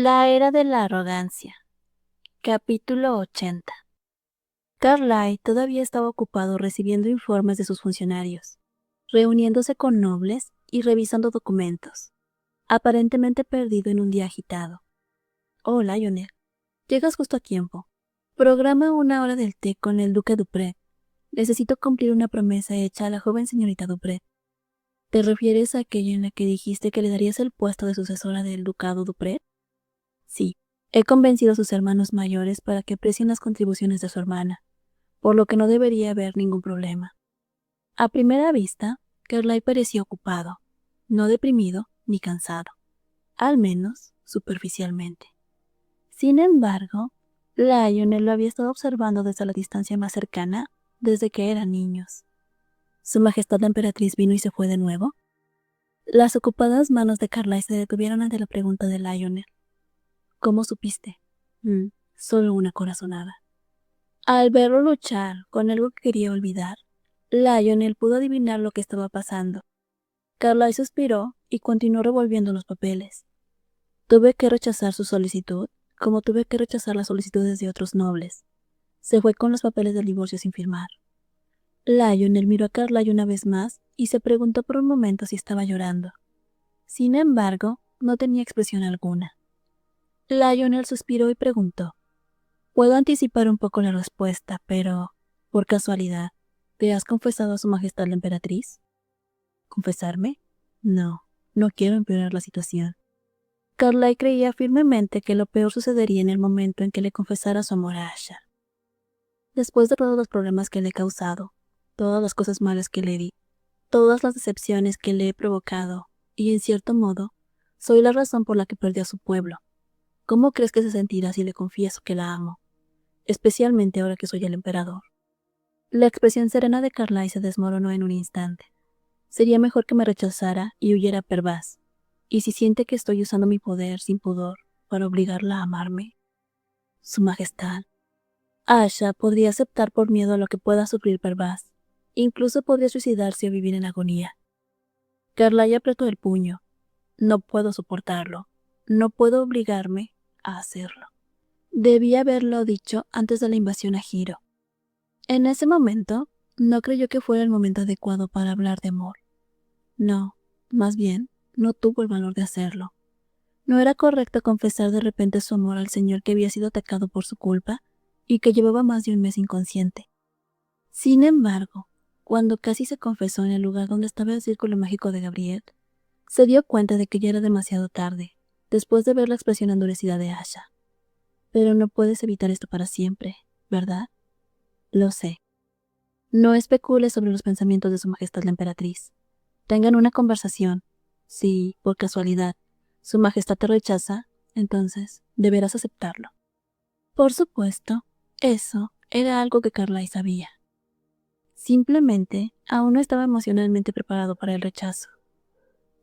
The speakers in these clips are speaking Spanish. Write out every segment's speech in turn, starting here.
La era de la arrogancia. Capítulo 80. Carlyle todavía estaba ocupado recibiendo informes de sus funcionarios, reuniéndose con nobles y revisando documentos, aparentemente perdido en un día agitado. Oh, Lionel, llegas justo a tiempo. Programa una hora del té con el duque Dupret. Necesito cumplir una promesa hecha a la joven señorita Dupret. ¿Te refieres a aquella en la que dijiste que le darías el puesto de sucesora del ducado Dupret? Sí, he convencido a sus hermanos mayores para que aprecien las contribuciones de su hermana, por lo que no debería haber ningún problema. A primera vista, Carlyle parecía ocupado, no deprimido ni cansado, al menos superficialmente. Sin embargo, Lionel lo había estado observando desde la distancia más cercana desde que eran niños. ¿Su Majestad la Emperatriz vino y se fue de nuevo? Las ocupadas manos de Carlyle se detuvieron ante la pregunta de Lionel. ¿Cómo supiste? Solo una corazonada. Al verlo luchar con algo que quería olvidar, Lionel pudo adivinar lo que estaba pasando. Carlyle suspiró y continuó revolviendo los papeles. Tuve que rechazar su solicitud, como tuve que rechazar las solicitudes de otros nobles. Se fue con los papeles del divorcio sin firmar. Lionel miró a Carlyle una vez más y se preguntó por un momento si estaba llorando. Sin embargo, no tenía expresión alguna. Lionel suspiró y preguntó. Puedo anticipar un poco la respuesta, pero, por casualidad, ¿te has confesado a Su Majestad la Emperatriz? ¿Confesarme? No, no quiero empeorar la situación. Carlyle creía firmemente que lo peor sucedería en el momento en que le confesara su amor a Asha. Después de todos los problemas que le he causado, todas las cosas malas que le di, todas las decepciones que le he provocado, y en cierto modo, soy la razón por la que perdió a su pueblo. ¿Cómo crees que se sentirá si le confieso que la amo? Especialmente ahora que soy el emperador. La expresión serena de Carlyle se desmoronó en un instante. Sería mejor que me rechazara y huyera a Pervaz. Y si siente que estoy usando mi poder sin pudor para obligarla a amarme, Su Majestad, Asha podría aceptar por miedo a lo que pueda sufrir Pervaz. Incluso podría suicidarse o vivir en agonía. Carlyle apretó el puño. No puedo soportarlo. No puedo obligarme a hacerlo. Debía haberlo dicho antes de la invasión a Hiro. En ese momento, no creyó que fuera el momento adecuado para hablar de amor. No, más bien, no tuvo el valor de hacerlo. No era correcto confesar de repente su amor al señor que había sido atacado por su culpa y que llevaba más de un mes inconsciente. Sin embargo, cuando casi se confesó en el lugar donde estaba el círculo mágico de Gabriel, se dio cuenta de que ya era demasiado tarde, después de ver la expresión endurecida de Asha. Pero no puedes evitar esto para siempre, ¿verdad? Lo sé. No especule sobre los pensamientos de Su Majestad la Emperatriz. Tengan una conversación. Si, por casualidad, Su Majestad te rechaza, entonces deberás aceptarlo. Por supuesto, eso era algo que Carlyle sabía. Simplemente, aún no estaba emocionalmente preparado para el rechazo.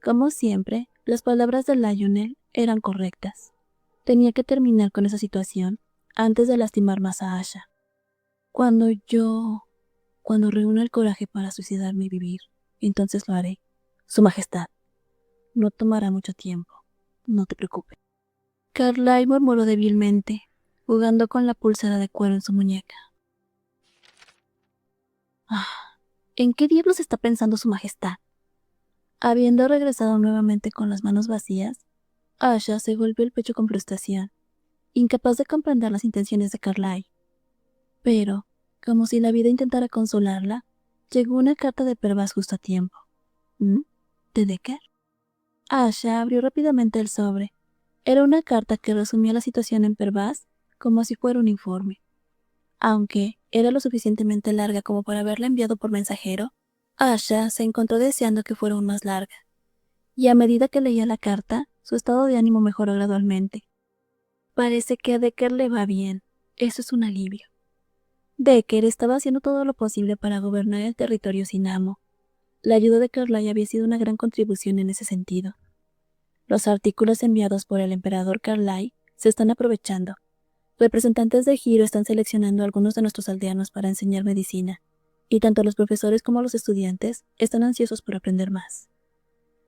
Como siempre, las palabras de Lionel eran correctas. Tenía que terminar con esa situación antes de lastimar más a Asha. Cuando reúna el coraje para suicidarme y vivir, entonces lo haré. Su Majestad. No tomará mucho tiempo. No te preocupes. Carlyle murmuró débilmente, jugando con la pulsera de cuero en su muñeca. ¿En qué diablos está pensando Su Majestad? Habiendo regresado nuevamente con las manos vacías, Asha se golpeó el pecho con frustración, incapaz de comprender las intenciones de Carlyle. Pero, como si la vida intentara consolarla, llegó una carta de Pervaz justo a tiempo. ¿De Decker? Asha abrió rápidamente el sobre. Era una carta que resumía la situación en Pervaz como si fuera un informe. Aunque era lo suficientemente larga como para haberla enviado por mensajero, Asha se encontró deseando que fuera aún más larga. Y a medida que leía la carta, su estado de ánimo mejoró gradualmente. Parece que a Decker le va bien. Eso es un alivio. Decker estaba haciendo todo lo posible para gobernar el territorio sin amo. La ayuda de Carlyle había sido una gran contribución en ese sentido. Los artículos enviados por el emperador Carlyle se están aprovechando. Representantes de Hiro están seleccionando a algunos de nuestros aldeanos para enseñar medicina, y tanto los profesores como los estudiantes están ansiosos por aprender más.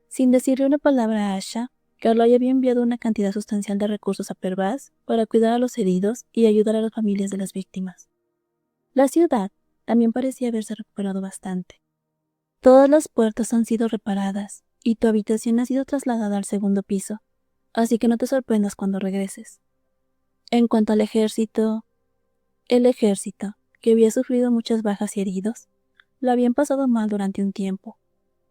Sin decirle una palabra a Asha, Carlyle había enviado una cantidad sustancial de recursos a Pervaz para cuidar a los heridos y ayudar a las familias de las víctimas. La ciudad también parecía haberse recuperado bastante. Todas las puertas han sido reparadas y tu habitación ha sido trasladada al segundo piso, así que no te sorprendas cuando regreses. En cuanto al ejército, el ejército, que había sufrido muchas bajas y heridos, lo habían pasado mal durante un tiempo,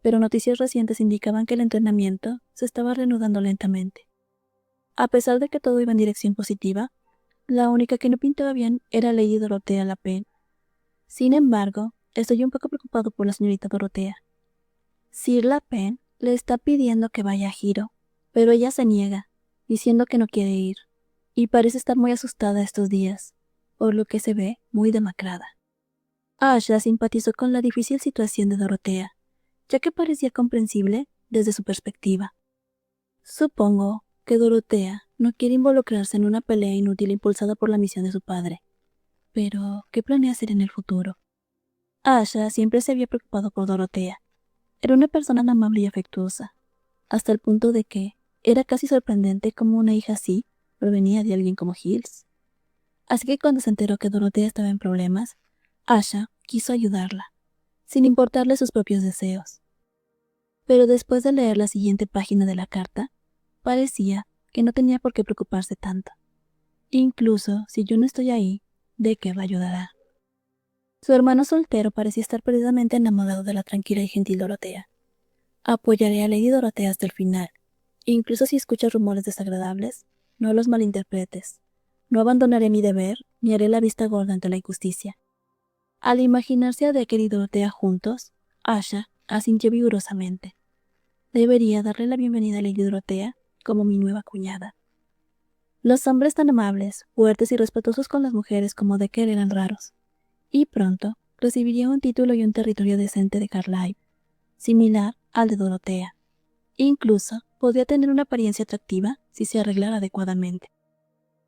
pero noticias recientes indicaban que el entrenamiento se estaba reanudando lentamente. A pesar de que todo iba en dirección positiva, la única que no pintaba bien era Lady Dorothea Lapen. Sin embargo, estoy un poco preocupado por la señorita Dorothea. Sir Lapen le está pidiendo que vaya a Giro, pero ella se niega, diciendo que no quiere ir, y parece estar muy asustada estos días, por lo que se ve muy demacrada. Asha simpatizó con la difícil situación de Dorothea, ya que parecía comprensible desde su perspectiva. Supongo que Dorothea no quiere involucrarse en una pelea inútil impulsada por la misión de su padre. Pero, ¿qué planea hacer en el futuro? Asha siempre se había preocupado por Dorothea. Era una persona amable y afectuosa, hasta el punto de que era casi sorprendente cómo una hija así provenía de alguien como Hills. Así que cuando se enteró que Dorothea estaba en problemas, Asha quiso ayudarla, sin importarle sus propios deseos. Pero después de leer la siguiente página de la carta, parecía que no tenía por qué preocuparse tanto. Incluso si yo no estoy ahí, ¿de qué va a ayudar? Su hermano soltero parecía estar perdidamente enamorado de la tranquila y gentil Dorothea. Apoyaré a Lady Dorothea hasta el final. Incluso si escuchas rumores desagradables, no los malinterpretes. No abandonaré mi deber, ni haré la vista gorda ante la injusticia. Al imaginarse a Decker y Dorothea juntos, Asha asintió vigorosamente. Debería darle la bienvenida a Lady Dorothea como mi nueva cuñada. Los hombres tan amables, fuertes y respetuosos con las mujeres como Decker eran raros, y pronto recibiría un título y un territorio decente de Carlyle, similar al de Dorothea. Incluso podría tener una apariencia atractiva si se arreglara adecuadamente.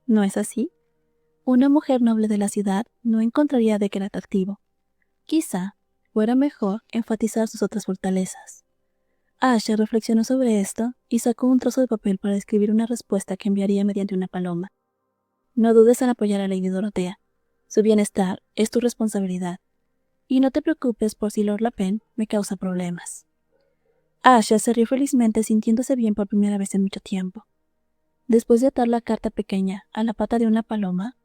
¿No es así? Una mujer noble de la ciudad no encontraría a Decker atractivo. Quizá fuera mejor enfatizar sus otras fortalezas. Asha reflexionó sobre esto y sacó un trozo de papel para escribir una respuesta que enviaría mediante una paloma. No dudes en apoyar a Lady Dorothea. Su bienestar es tu responsabilidad. Y no te preocupes por si Lord Lapen me causa problemas. Asha se rió felizmente sintiéndose bien por primera vez en mucho tiempo. Después de atar la carta pequeña a la pata de una paloma,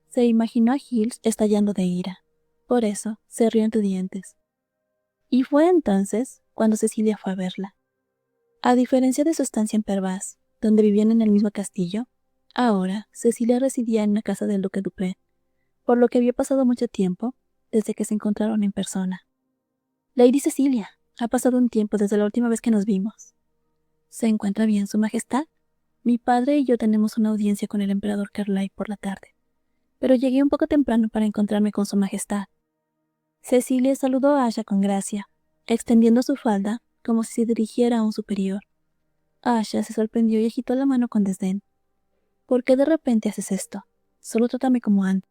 se imaginó a Hills estallando de ira. Por eso se rió entre dientes. Y fue entonces cuando Cecilia fue a verla. A diferencia de su estancia en Pervaz, donde vivían en el mismo castillo, ahora Cecilia residía en una casa del duque Dupret, por lo que había pasado mucho tiempo desde que se encontraron en persona. Lady Cecilia, ha pasado un tiempo desde la última vez que nos vimos. ¿Se encuentra bien su majestad? Mi padre y yo tenemos una audiencia con el emperador Carlyle por la tarde, pero llegué un poco temprano para encontrarme con su majestad. Cecilia saludó a Asha con gracia, extendiendo su falda como si se dirigiera a un superior. Asha se sorprendió y agitó la mano con desdén. ¿Por qué de repente haces esto? Solo trátame como antes.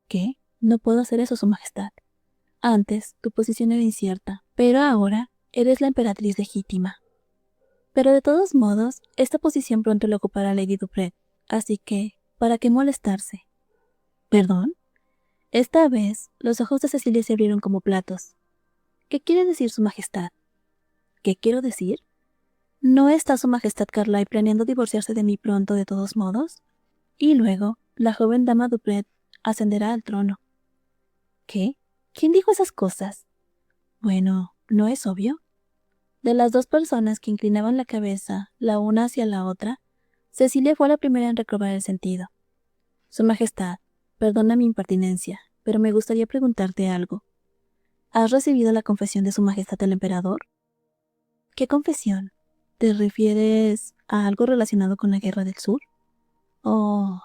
¿Qué? No puedo hacer eso, su majestad. Antes tu posición era incierta, pero ahora eres la emperatriz legítima. Pero de todos modos, esta posición pronto la ocupará Lady Dupret, así que, ¿para qué molestarse? ¿Perdón? Esta vez, los ojos de Cecilia se abrieron como platos. ¿Qué quiere decir su majestad? ¿Qué quiero decir? ¿No está su majestad Carlyle planeando divorciarse de mí pronto de todos modos? Y luego, la joven dama Dupret ascenderá al trono. ¿Qué? ¿Quién dijo esas cosas? Bueno, ¿no es obvio? De las dos personas que inclinaban la cabeza, la una hacia la otra, Cecilia fue la primera en recobrar el sentido. Su majestad, perdona mi impertinencia, pero me gustaría preguntarte algo. ¿Has recibido la confesión de su majestad el emperador? ¿Qué confesión? ¿Te refieres a algo relacionado con la guerra del sur? Oh.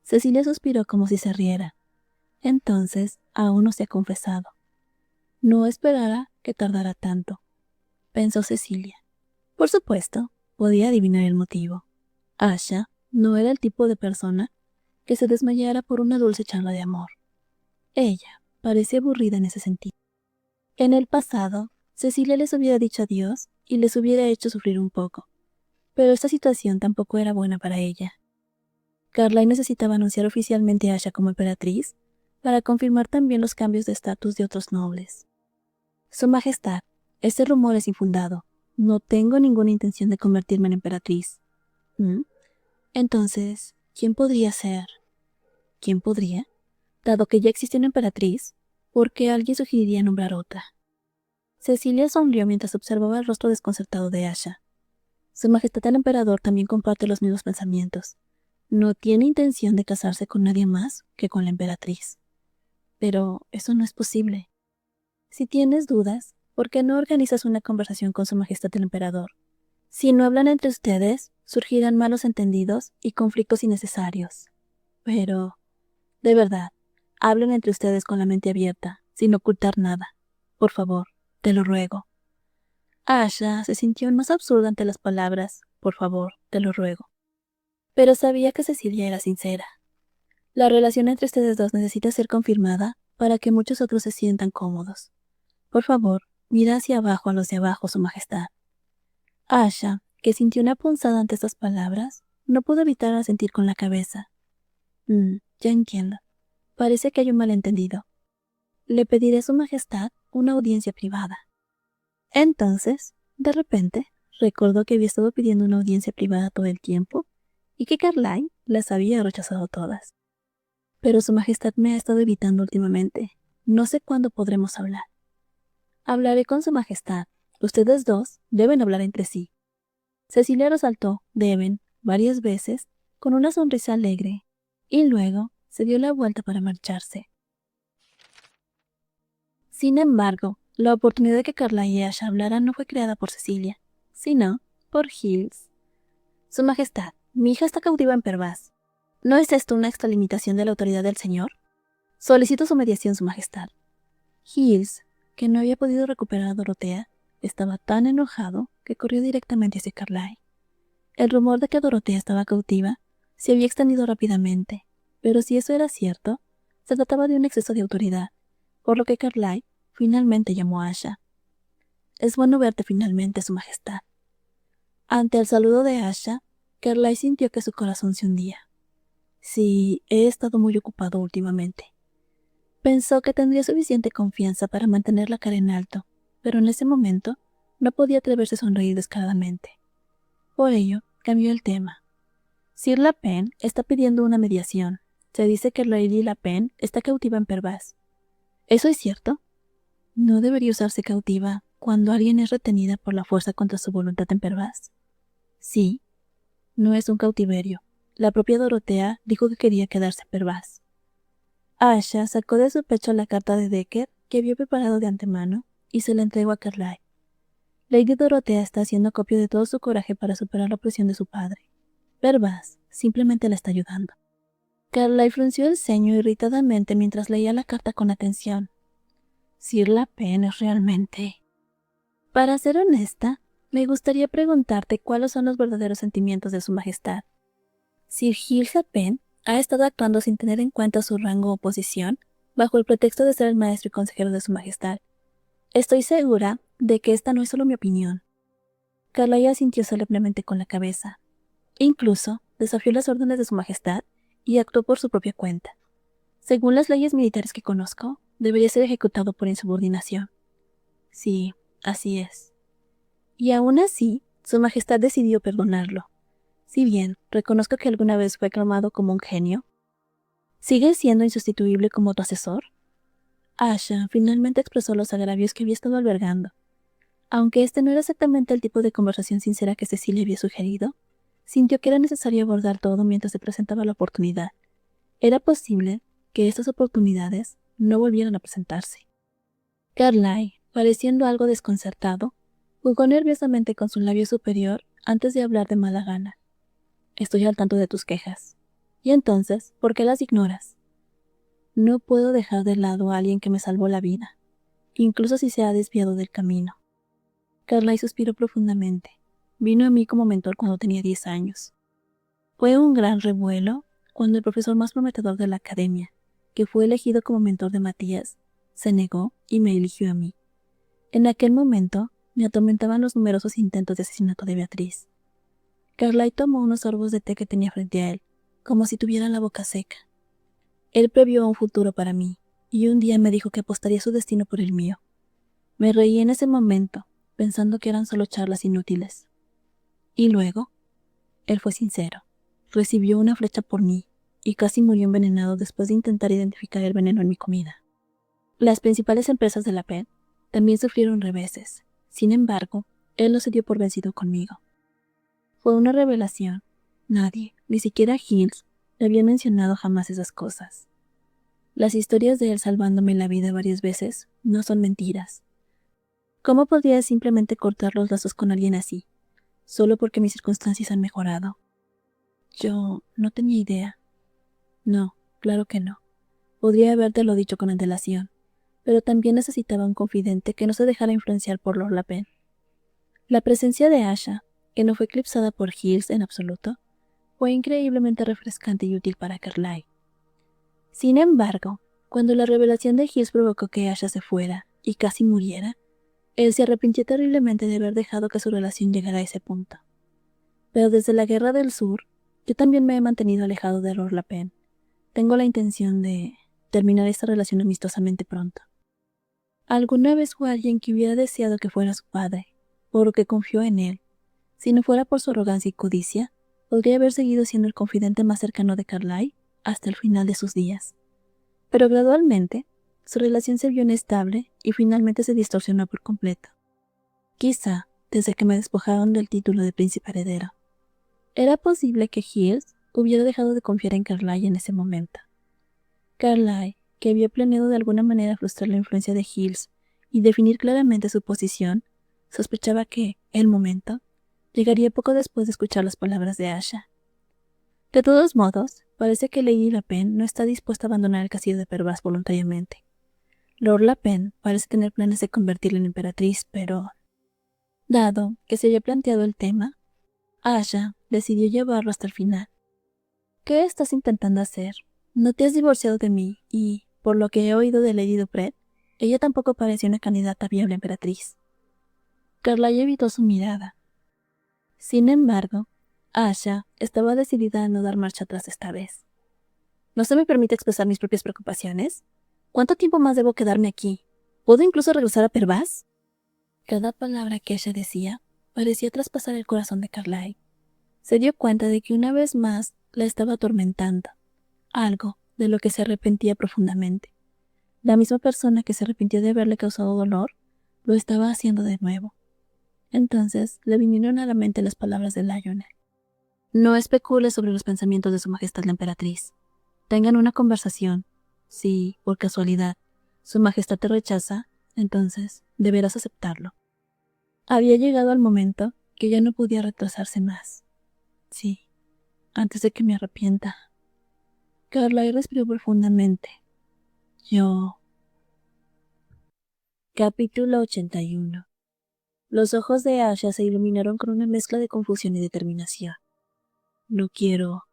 Cecilia suspiró como si se riera. Entonces, aún no se ha confesado. No esperara que tardara tanto, pensó Cecilia. Por supuesto, podía adivinar el motivo. Asha no era el tipo de persona que se desmayara por una dulce charla de amor. Ella parecía aburrida en ese sentido. En el pasado, Cecilia les hubiera dicho adiós y les hubiera hecho sufrir un poco. Pero esta situación tampoco era buena para ella. Carlyle necesitaba anunciar oficialmente a Asha como emperatriz para confirmar también los cambios de estatus de otros nobles. Su Majestad, este rumor es infundado. No tengo ninguna intención de convertirme en emperatriz. ¿Mm? Entonces, ¿quién podría ser? ¿Quién podría? Dado que ya existe una emperatriz, ¿por qué alguien sugeriría nombrar otra? Cecilia sonrió mientras observaba el rostro desconcertado de Asha. Su Majestad el Emperador también comparte los mismos pensamientos. No tiene intención de casarse con nadie más que con la emperatriz. Pero eso no es posible. Si tienes dudas, ¿por qué no organizas una conversación con Su Majestad el Emperador? Si no hablan entre ustedes, surgirán malos entendidos y conflictos innecesarios. Pero, de verdad, hablen entre ustedes con la mente abierta, sin ocultar nada. Por favor, te lo ruego. Asha se sintió más absurda ante las palabras, por favor, te lo ruego. Pero sabía que Cecilia era sincera. La relación entre ustedes dos necesita ser confirmada para que muchos otros se sientan cómodos. Por favor, mira hacia abajo a los de abajo, Su Majestad. Asha, que sintió una punzada ante estas palabras, no pudo evitar asentir con la cabeza. Ya entiendo. Parece que hay un malentendido. Le pediré a Su Majestad una audiencia privada. Entonces, de repente, recordó que había estado pidiendo una audiencia privada todo el tiempo y que Carlyle las había rechazado todas. Pero Su Majestad me ha estado evitando últimamente. No sé cuándo podremos hablar. Hablaré con Su Majestad. Ustedes dos deben hablar entre sí. Cecilia resaltó deben varias veces con una sonrisa alegre y luego se dio la vuelta para marcharse. Sin embargo, la oportunidad de que Carlyle y Asha hablaran no fue creada por Cecilia, sino por Hills. Su Majestad, mi hija está cautiva en Pervaz. ¿No es esto una extralimitación de la autoridad del señor? Solicito su mediación, Su Majestad. Hills, que no había podido recuperar a Dorotea, estaba tan enojado que corrió directamente hacia Carlyle. El rumor de que Dorotea estaba cautiva se había extendido rápidamente, pero si eso era cierto, se trataba de un exceso de autoridad, por lo que Carlyle finalmente llamó a Asha. Es bueno verte finalmente, Su Majestad. Ante el saludo de Asha, Carlyle sintió que su corazón se hundía. Sí, he estado muy ocupado últimamente. Pensó que tendría suficiente confianza para mantener la cara en alto, pero en ese momento no podía atreverse a sonreír descaradamente. Por ello, cambió el tema. Sir Lapen está pidiendo una mediación. Se dice que Lady Lapen está cautiva en Pervaz. ¿Eso es cierto? ¿No debería usarse cautiva cuando alguien es retenida por la fuerza contra su voluntad en Pervaz? Sí, no es un cautiverio. La propia Dorotea dijo que quería quedarse en Pervaz. Asha sacó de su pecho la carta de Decker que había preparado de antemano y se la entregó a Carlyle. Lady Dorotea está haciendo acopio de todo su coraje para superar la opresión de su padre. Pervaz simplemente la está ayudando. Carlyle frunció el ceño irritadamente mientras leía la carta con atención. Sir Lapen es realmente... Para ser honesta, me gustaría preguntarte cuáles son los verdaderos sentimientos de Su Majestad. Sir Giles Lapen ha estado actuando sin tener en cuenta su rango o posición, bajo el pretexto de ser el maestro y consejero de Su Majestad. Estoy segura de que esta no es solo mi opinión. Carlyle asintió solemnemente con la cabeza. Incluso desafió las órdenes de Su Majestad y actuó por su propia cuenta. Según las leyes militares que conozco, debería ser ejecutado por insubordinación. Sí, así es. Y aún así, Su Majestad decidió perdonarlo. Si bien reconozco que alguna vez fue aclamado como un genio, ¿sigue siendo insustituible como tu asesor? Asha finalmente expresó los agravios que había estado albergando. Aunque este no era exactamente el tipo de conversación sincera que Cecilia había sugerido, sintió que era necesario abordar todo mientras se presentaba la oportunidad. Era posible que estas oportunidades no volvieran a presentarse. Carlyle, pareciendo algo desconcertado, jugó nerviosamente con su labio superior antes de hablar de mala gana. Estoy al tanto de tus quejas. ¿Y entonces, por qué las ignoras? No puedo dejar de lado a alguien que me salvó la vida, incluso si se ha desviado del camino. Carlyle suspiró profundamente. Vino a mí como mentor cuando tenía 10 años. Fue un gran revuelo cuando el profesor más prometedor de la academia, que fue elegido como mentor de Matías, se negó y me eligió a mí. En aquel momento me atormentaban los numerosos intentos de asesinato de Beatriz. Carlyle tomó unos sorbos de té que tenía frente a él, como si tuviera la boca seca. Él previó un futuro para mí, y un día me dijo que apostaría su destino por el mío. Me reí en ese momento, pensando que eran solo charlas inútiles. Y luego, él fue sincero. Recibió una flecha por mí, y casi murió envenenado después de intentar identificar el veneno en mi comida. Las principales empresas de la PEN también sufrieron reveses. Sin embargo, él no se dio por vencido conmigo. Fue una revelación. Nadie, ni siquiera Hills, le había mencionado jamás esas cosas. Las historias de él salvándome la vida varias veces no son mentiras. ¿Cómo podría simplemente cortar los lazos con alguien así, solo porque mis circunstancias han mejorado? Yo no tenía idea. No, claro que no. Podría habértelo dicho con antelación, pero también necesitaba un confidente que no se dejara influenciar por Lord Lapen. La presencia de Asha, que no fue eclipsada por Hills en absoluto, fue increíblemente refrescante y útil para Carlyle. Sin embargo, cuando la revelación de Hills provocó que Asha se fuera y casi muriera, él se arrepintió terriblemente de haber dejado que su relación llegara a ese punto. Pero desde la Guerra del Sur, yo también me he mantenido alejado de Lord Lapen. Tengo la intención de terminar esta relación amistosamente pronto. Alguna vez fue alguien que hubiera deseado que fuera su padre, por lo que confió en él. Si no fuera por su arrogancia y codicia, podría haber seguido siendo el confidente más cercano de Carlyle hasta el final de sus días. Pero gradualmente, su relación se vio inestable y finalmente se distorsionó por completo. Quizá desde que me despojaron del título de príncipe heredero. Era posible que Hills hubiera dejado de confiar en Carlyle en ese momento. Carlyle, que había planeado de alguna manera frustrar la influencia de Hills y definir claramente su posición, sospechaba que, el momento, llegaría poco después de escuchar las palabras de Asha. De todos modos, parece que Lady Lapen no está dispuesta a abandonar el castillo de Pervas voluntariamente. Lord Lapen parece tener planes de convertirla en emperatriz, pero, dado que se había planteado el tema, Asha decidió llevarlo hasta el final. ¿Qué estás intentando hacer? No te has divorciado de mí y, por lo que he oído de Lady Dupret, ella tampoco parecía una candidata viable a emperatriz. Carlyle evitó su mirada. Sin embargo, Asha estaba decidida a no dar marcha atrás esta vez. ¿No se me permite expresar mis propias preocupaciones? ¿Cuánto tiempo más debo quedarme aquí? ¿Puedo incluso regresar a Pervas? Cada palabra que ella decía parecía traspasar el corazón de Carlyle. Se dio cuenta de que una vez más la estaba atormentando, algo de lo que se arrepentía profundamente. La misma persona que se arrepintió de haberle causado dolor, lo estaba haciendo de nuevo. Entonces le vinieron a la mente las palabras de Lionel. No especule sobre los pensamientos de su majestad la emperatriz. Tengan una conversación. Si, por casualidad, su majestad te rechaza, entonces deberás aceptarlo. Había llegado el momento que ya no podía retrasarse más. Sí, antes de que me arrepienta. Carlyle respiró profundamente. Capítulo 81. Los ojos de Asha se iluminaron con una mezcla de confusión y determinación. No quiero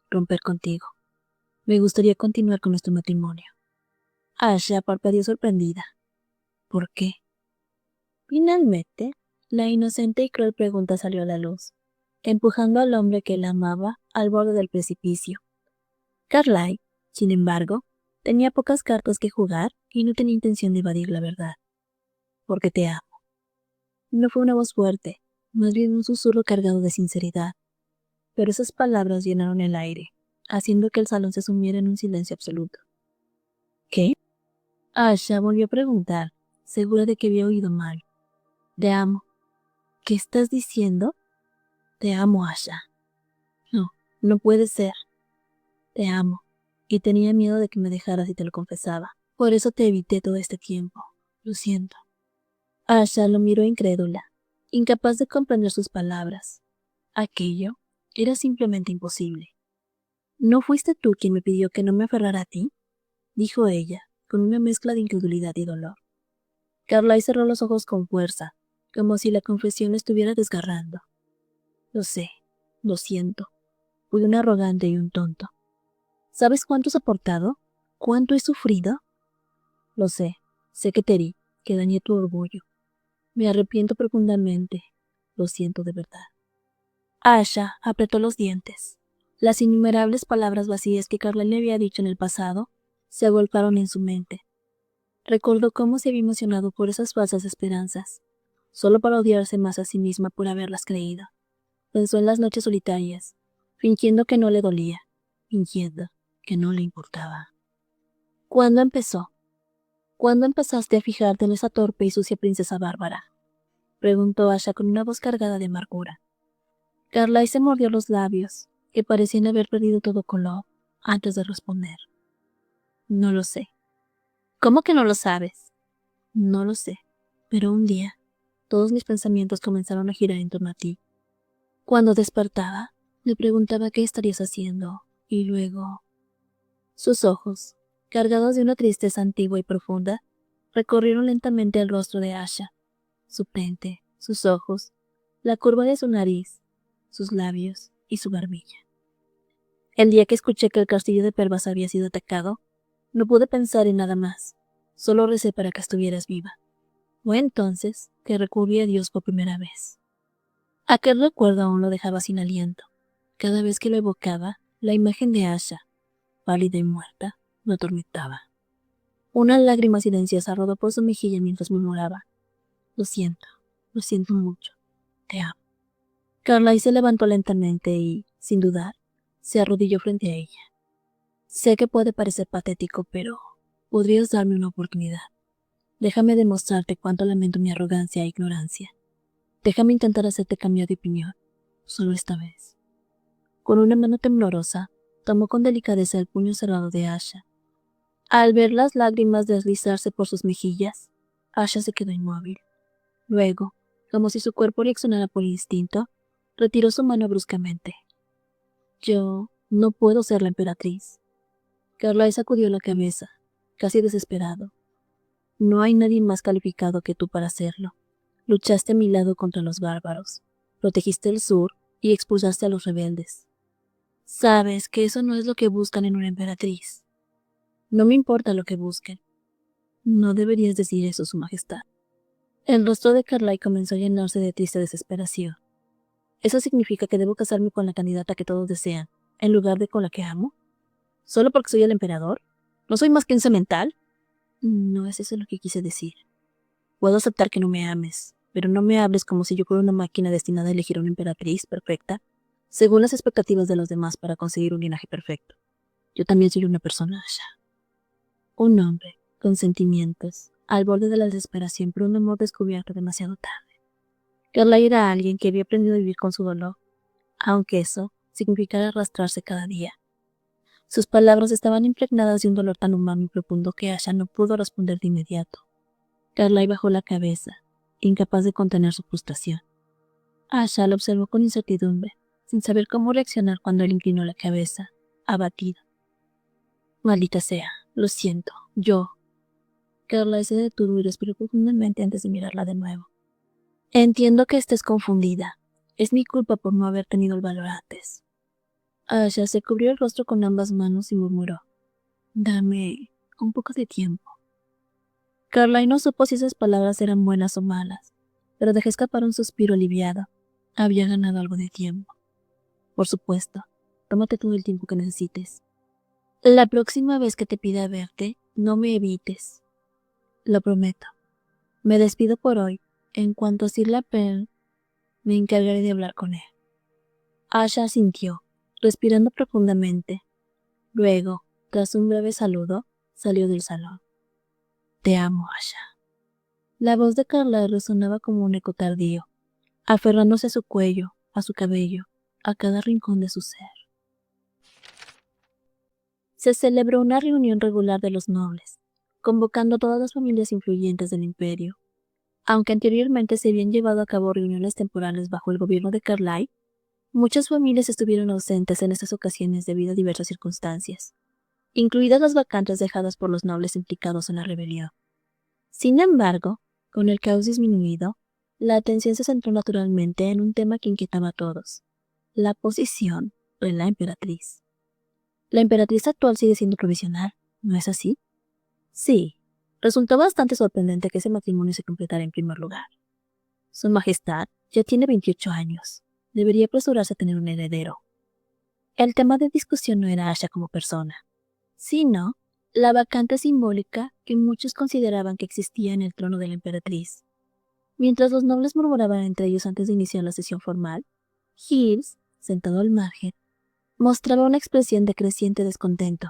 romper contigo. Me gustaría continuar con nuestro matrimonio. Asha parpadeó sorprendida. ¿Por qué? Finalmente, la inocente y cruel pregunta salió a la luz, empujando al hombre que la amaba al borde del precipicio. Carlyle, sin embargo, tenía pocas cartas que jugar y no tenía intención de evadir la verdad. Porque te amo. No fue una voz fuerte, más bien un susurro cargado de sinceridad, pero esas palabras llenaron el aire, haciendo que el salón se sumiera en un silencio absoluto. ¿Qué? Asha volvió a preguntar, segura de que había oído mal. Te amo. ¿Qué estás diciendo? Te amo, Asha. No, no puede ser. Te amo, y tenía miedo de que me dejaras si te lo confesaba. Por eso te evité todo este tiempo. Lo siento. Asha lo miró incrédula, incapaz de comprender sus palabras. Aquello era simplemente imposible. ¿No fuiste tú quien me pidió que no me aferrara a ti? Dijo ella, con una mezcla de incredulidad y dolor. Carlyle cerró los ojos con fuerza, como si la confesión lo estuviera desgarrando. Lo sé, lo siento. Fui un arrogante y un tonto. ¿Sabes cuánto he soportado? ¿Cuánto he sufrido? Lo sé que te herí, que dañé tu orgullo. Me arrepiento profundamente. Lo siento de verdad. Asha apretó los dientes. Las innumerables palabras vacías que Carla le había dicho en el pasado se agolparon en su mente. Recordó cómo se había emocionado por esas falsas esperanzas, solo para odiarse más a sí misma por haberlas creído. Pensó en las noches solitarias, fingiendo que no le dolía, fingiendo que no le importaba. ¿Cuándo empezó? ¿Cuándo empezaste a fijarte en esa torpe y sucia princesa bárbara? Preguntó Asha con una voz cargada de amargura. Carlyle se mordió los labios, que parecían haber perdido todo color, antes de responder. No lo sé. ¿Cómo que no lo sabes? No lo sé, pero un día, todos mis pensamientos comenzaron a girar en torno a ti. Cuando despertaba, me preguntaba qué estarías haciendo, y luego... Sus ojos, cargados de una tristeza antigua y profunda, recorrieron lentamente el rostro de Asha, su frente, sus ojos, la curva de su nariz, sus labios y su barbilla. El día que escuché que el castillo de Pervas había sido atacado, no pude pensar en nada más, solo recé para que estuvieras viva. Fue entonces que recurrí a Dios por primera vez. Aquel recuerdo aún lo dejaba sin aliento. Cada vez que lo evocaba, la imagen de Asha, pálida y muerta, lo atormentaba. Una lágrima silenciosa rodó por su mejilla mientras murmuraba: lo siento mucho, te amo. Carlyle se levantó lentamente y, sin dudar, se arrodilló frente a ella. Sé que puede parecer patético, pero podrías darme una oportunidad. Déjame demostrarte cuánto lamento mi arrogancia e ignorancia. Déjame intentar hacerte cambiar de opinión, solo esta vez. Con una mano temblorosa, tomó con delicadeza el puño cerrado de Asha. Al ver las lágrimas deslizarse por sus mejillas, Asha se quedó inmóvil. Luego, como si su cuerpo reaccionara por instinto, retiró su mano bruscamente. Yo no puedo ser la emperatriz. Carlyle sacudió la cabeza, casi desesperado. No hay nadie más calificado que tú para hacerlo. Luchaste a mi lado contra los bárbaros, protegiste el sur y expulsaste a los rebeldes. Sabes que eso no es lo que buscan en una emperatriz. No me importa lo que busquen. No deberías decir eso, Su Majestad. El rostro de Carlyle comenzó a llenarse de triste desesperación. ¿Eso significa que debo casarme con la candidata que todos desean, en lugar de con la que amo? ¿Solo porque soy el emperador? ¿No soy más que un semental? No es eso lo que quise decir. Puedo aceptar que no me ames, pero no me hables como si yo fuera una máquina destinada a elegir a una emperatriz perfecta, según las expectativas de los demás para conseguir un linaje perfecto. Yo también soy una persona, Asha. Un hombre, con sentimientos, al borde de la desesperación por un amor descubierto demasiado tarde. Carlyle era alguien que había aprendido a vivir con su dolor, aunque eso significara arrastrarse cada día. Sus palabras estaban impregnadas de un dolor tan humano y profundo que Asha no pudo responder de inmediato. Carlyle bajó la cabeza, incapaz de contener su frustración. Asha lo observó con incertidumbre, sin saber cómo reaccionar cuando él inclinó la cabeza, abatido. Maldita sea, lo siento, yo... Carlyle se detuvo y respiró profundamente antes de mirarla de nuevo. Entiendo que estés confundida. Es mi culpa por no haber tenido el valor antes. Asha se cubrió el rostro con ambas manos y murmuró: dame un poco de tiempo. Carlyle no supo si esas palabras eran buenas o malas, pero dejó escapar un suspiro aliviado. Había ganado algo de tiempo. Por supuesto, tómate todo el tiempo que necesites. La próxima vez que te pida verte, no me evites. Lo prometo. Me despido por hoy. En cuanto a Sir Lapin, me encargaré de hablar con él. Asha asintió, respirando profundamente. Luego, tras un breve saludo, salió del salón. Te amo, Asha. La voz de Carlyle resonaba como un eco tardío, aferrándose a su cuello, a su cabello, a cada rincón de su ser. Se celebró una reunión regular de los nobles, convocando a todas las familias influyentes del imperio. Aunque anteriormente se habían llevado a cabo reuniones temporales bajo el gobierno de Carlyle, muchas familias estuvieron ausentes en estas ocasiones debido a diversas circunstancias, incluidas las vacantes dejadas por los nobles implicados en la rebelión. Sin embargo, con el caos disminuido, la atención se centró naturalmente en un tema que inquietaba a todos: la posición de la emperatriz. La emperatriz actual sigue siendo provisional, ¿no es así? Sí, resultó bastante sorprendente que ese matrimonio se completara en primer lugar. Su Majestad ya tiene 28 años. debería apresurarse a tener un heredero. El tema de discusión no era Asha como persona, sino la vacante simbólica que muchos consideraban que existía en el trono de la emperatriz. Mientras los nobles murmuraban entre ellos antes de iniciar la sesión formal, Giles, sentado al margen, mostraba una expresión de creciente descontento.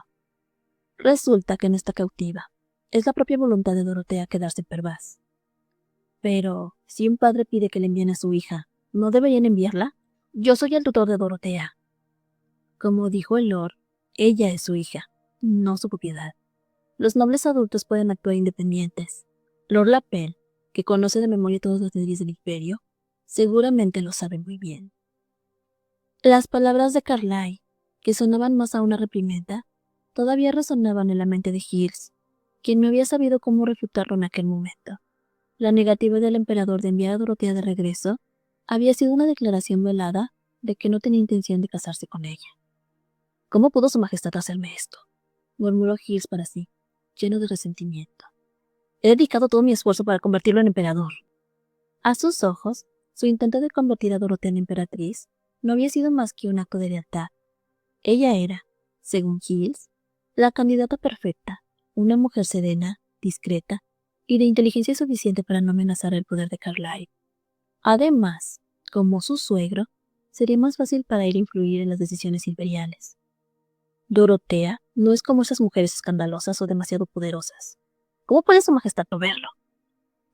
Resulta que no está cautiva. Es la propia voluntad de Dorotea quedarse en Pervaz. Pero, si un padre pide que le envíen a su hija, ¿no deberían enviarla? Yo soy el tutor de Dorotea. Como dijo el Lord, ella es su hija, no su propiedad. Los nobles adultos pueden actuar independientes. Lord Lapel, que conoce de memoria todos los leyes del imperio, seguramente lo sabe muy bien. Las palabras de Carlyle, que sonaban más a una reprimenda, todavía resonaban en la mente de Giles, quien no había sabido cómo refutarlo en aquel momento. La negativa del emperador de enviar a Dorotea de regreso había sido una declaración velada de que no tenía intención de casarse con ella. ¿Cómo pudo su majestad hacerme esto?, murmuró Giles para sí, lleno de resentimiento. He dedicado todo mi esfuerzo para convertirlo en emperador. A sus ojos, su intento de convertir a Dorotea en emperatriz no había sido más que un acto de lealtad. Ella era, según Giles, la candidata perfecta, una mujer serena, discreta y de inteligencia suficiente para no amenazar el poder de Carlyle. Además, como su suegro, sería más fácil para él influir en las decisiones imperiales. Dorotea no es como esas mujeres escandalosas o demasiado poderosas. ¿Cómo puede su majestad no verlo?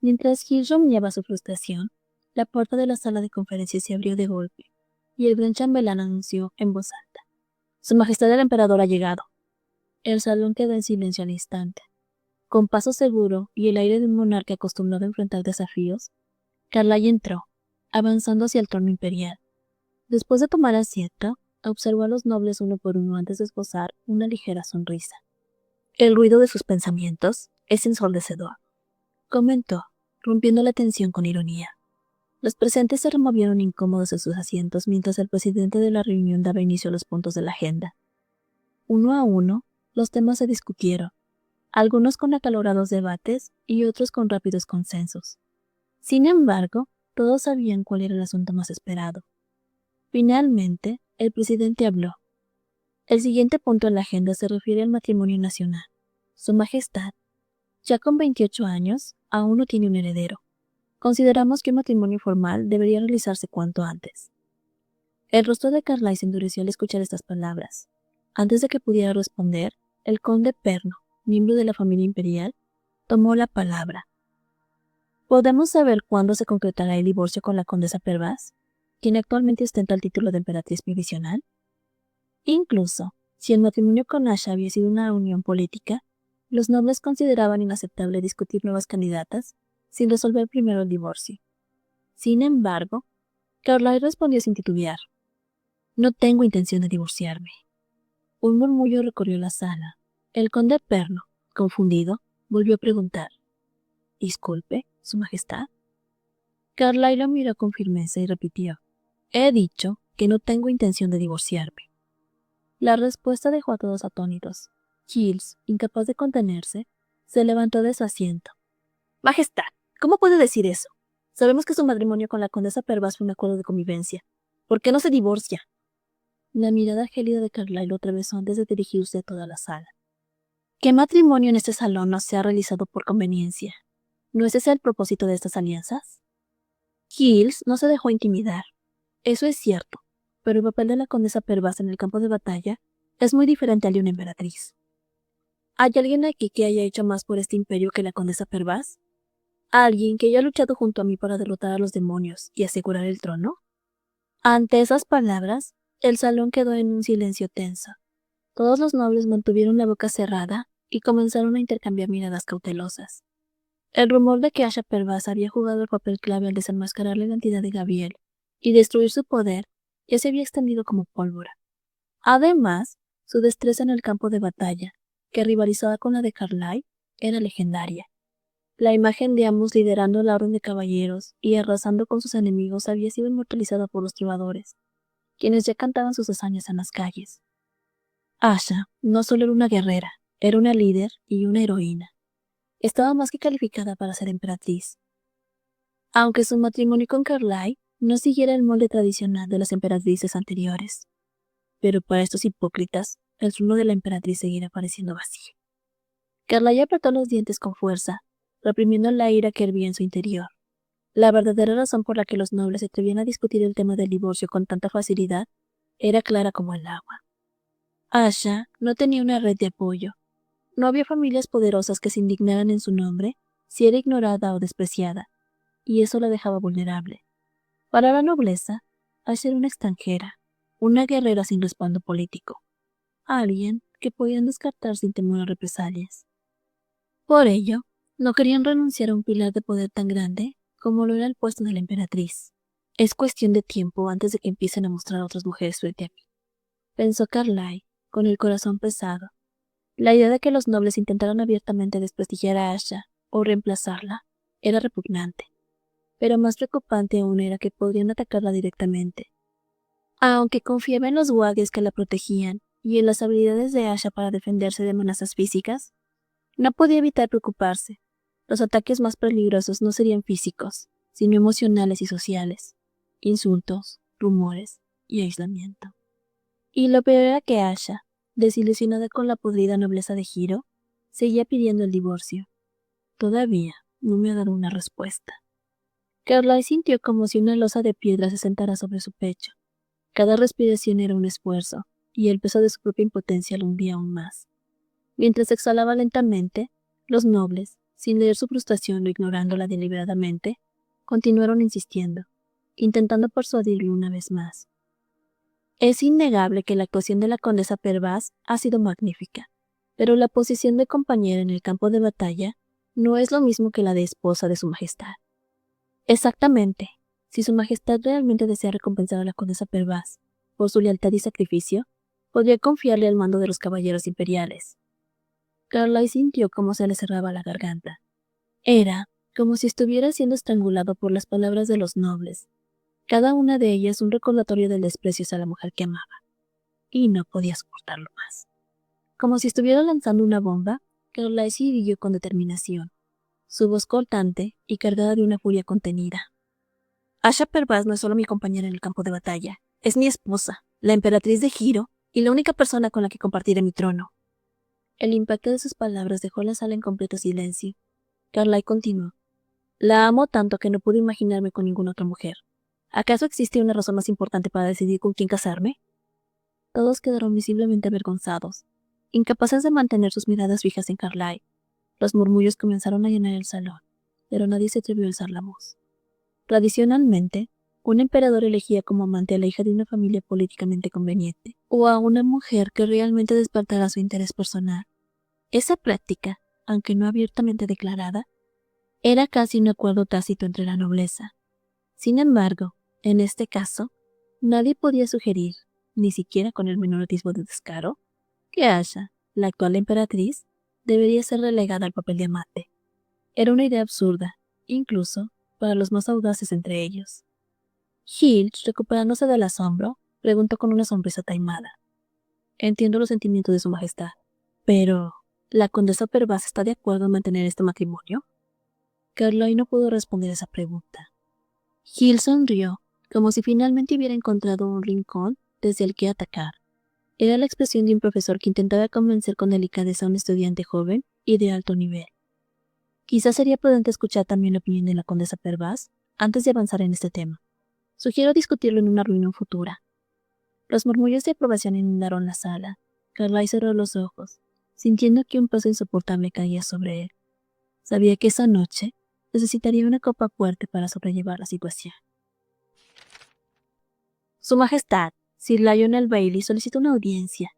Mientras Giles rumiaba su frustración, la puerta de la sala de conferencias se abrió de golpe, y el gran chambelán anunció en voz alta: «Su majestad el emperador ha llegado». El salón quedó en silencio al instante. Con paso seguro y el aire de un monarca acostumbrado a enfrentar desafíos, Carlyle entró, avanzando hacia el trono imperial. Después de tomar asiento, observó a los nobles uno por uno antes de esbozar una ligera sonrisa. «El ruido de sus pensamientos es ensordecedor», comentó, rompiendo la tensión con ironía. Los presentes se removieron incómodos de sus asientos mientras el presidente de la reunión daba inicio a los puntos de la agenda. Uno a uno, los temas se discutieron, algunos con acalorados debates y otros con rápidos consensos. Sin embargo, todos sabían cuál era el asunto más esperado. Finalmente, el presidente habló. El siguiente punto en la agenda se refiere al matrimonio nacional. Su Majestad, ya con 28 años, aún no tiene un heredero. Consideramos que un matrimonio formal debería realizarse cuanto antes. El rostro de Carlyle se endureció al escuchar estas palabras. Antes de que pudiera responder, el conde Perno, miembro de la familia imperial, tomó la palabra. ¿Podemos saber cuándo se concretará el divorcio con la condesa Pervaz, quien actualmente ostenta el título de emperatriz provisional? Incluso, si el matrimonio con Asha había sido una unión política, los nobles consideraban inaceptable discutir nuevas candidatas sin resolver primero el divorcio. Sin embargo, Carlyle respondió sin titubear: «No tengo intención de divorciarme». Un murmullo recorrió la sala. El conde Perno, confundido, volvió a preguntar: «Disculpe, su majestad». Carlyle lo miró con firmeza y repitió: «He dicho que no tengo intención de divorciarme». La respuesta dejó a todos atónitos. Giles, incapaz de contenerse, se levantó de su asiento. «Majestad, ¿cómo puede decir eso? Sabemos que su matrimonio con la condesa Pervaz fue un acuerdo de convivencia. ¿Por qué no se divorcia?» La mirada gélida de Carlyle lo atravesó antes de dirigirse a toda la sala. «¿Qué matrimonio en este salón no se ha realizado por conveniencia? ¿No es ese el propósito de estas alianzas?» Giles no se dejó intimidar. Eso es cierto, pero el papel de la condesa Pervaz en el campo de batalla es muy diferente al de una emperatriz. ¿Hay alguien aquí que haya hecho más por este imperio que la condesa Pervaz? ¿Alguien que haya luchado junto a mí para derrotar a los demonios y asegurar el trono? Ante esas palabras, el salón quedó en un silencio tenso. Todos los nobles mantuvieron la boca cerrada y comenzaron a intercambiar miradas cautelosas. El rumor de que Asha Pervaz había jugado el papel clave al desenmascarar la identidad de Gabriel y destruir su poder ya se había extendido como pólvora. Además, su destreza en el campo de batalla, que rivalizaba con la de Carlyle, era legendaria. La imagen de ambos liderando la orden de caballeros y arrasando con sus enemigos había sido inmortalizada por los trovadores, quienes ya cantaban sus hazañas en las calles. Asha no solo era una guerrera, era una líder y una heroína. Estaba más que calificada para ser emperatriz. Aunque su matrimonio con Carlyle no siguiera el molde tradicional de las emperatrices anteriores. Pero para estos hipócritas, el trono de la emperatriz seguirá pareciendo vacío. Carlyle apretó los dientes con fuerza, reprimiendo la ira que hervía en su interior. La verdadera razón por la que los nobles se atrevían a discutir el tema del divorcio con tanta facilidad era clara como el agua. Asha no tenía una red de apoyo. No había familias poderosas que se indignaran en su nombre si era ignorada o despreciada, y eso la dejaba vulnerable. Para la nobleza, Asha era una extranjera, una guerrera sin respaldo político, alguien que podían descartar sin temor a represalias. Por ello, no querían renunciar a un pilar de poder tan grande como lo era el puesto de la emperatriz. Es cuestión de tiempo antes de que empiecen a mostrar a otras mujeres frente a mí, pensó Carlyle, con el corazón pesado. La idea de que los nobles intentaran abiertamente desprestigiar a Asha o reemplazarla era repugnante, pero más preocupante aún era que podrían atacarla directamente. Aunque confiaba en los guardias que la protegían y en las habilidades de Asha para defenderse de amenazas físicas, no podía evitar preocuparse. Los ataques más peligrosos no serían físicos, sino emocionales y sociales. Insultos, rumores y aislamiento. Y lo peor era que Asha, desilusionada con la podrida nobleza de Hiro, seguía pidiendo el divorcio. Todavía no me ha dado una respuesta. Carlyle sintió como si una losa de piedra se sentara sobre su pecho. Cada respiración era un esfuerzo, y el peso de su propia impotencia lo hundía aún más. Mientras exhalaba lentamente, los nobles, sin leer su frustración o ignorándola deliberadamente, continuaron insistiendo, intentando persuadirlo una vez más. Es innegable que la actuación de la condesa Pervaz ha sido magnífica, pero la posición de compañera en el campo de batalla no es lo mismo que la de esposa de su majestad. Exactamente, si su majestad realmente desea recompensar a la condesa Pervaz por su lealtad y sacrificio, podría confiarle al mando de los caballeros imperiales. Carlyle sintió cómo se le cerraba la garganta. Era como si estuviera siendo estrangulado por las palabras de los nobles, cada una de ellas un recordatorio del desprecio hacia la mujer que amaba, y no podía soportarlo más. Como si estuviera lanzando una bomba, Carlyle se dirigió con determinación, su voz cortante y cargada de una furia contenida. Asha Pervaz no es solo mi compañera en el campo de batalla, es mi esposa, la emperatriz de Hiro, y la única persona con la que compartiré mi trono. El impacto de sus palabras dejó la sala en completo silencio. Carlyle continuó. La amo tanto que no pude imaginarme con ninguna otra mujer. ¿Acaso existe una razón más importante para decidir con quién casarme? Todos quedaron visiblemente avergonzados, incapaces de mantener sus miradas fijas en Carlyle. Los murmullos comenzaron a llenar el salón, pero nadie se atrevió a alzar la voz. Tradicionalmente, un emperador elegía como amante a la hija de una familia políticamente conveniente, o a una mujer que realmente despertara su interés personal. Esa práctica, aunque no abiertamente declarada, era casi un acuerdo tácito entre la nobleza. Sin embargo, en este caso, nadie podía sugerir, ni siquiera con el menor atisbo de descaro, que Asha, la actual emperatriz, debería ser relegada al papel de amante. Era una idea absurda, incluso para los más audaces entre ellos. Hilch, recuperándose del asombro, preguntó con una sonrisa taimada. Entiendo los sentimientos de su majestad, pero ¿la condesa Pervaz está de acuerdo en mantener este matrimonio? Carlyle no pudo responder esa pregunta. Hill sonrió, como si finalmente hubiera encontrado un rincón desde el que atacar. Era la expresión de un profesor que intentaba convencer con delicadeza a un estudiante joven y de alto nivel. Quizás sería prudente escuchar también la opinión de la condesa Pervaz antes de avanzar en este tema. Sugiero discutirlo en una reunión futura. Los murmullos de aprobación inundaron la sala. Carlyle cerró los ojos, sintiendo que un peso insoportable caía sobre él. Sabía que esa noche necesitaría una copa fuerte para sobrellevar la situación. Su Majestad, Sir Lionel Bailey, solicitó una audiencia.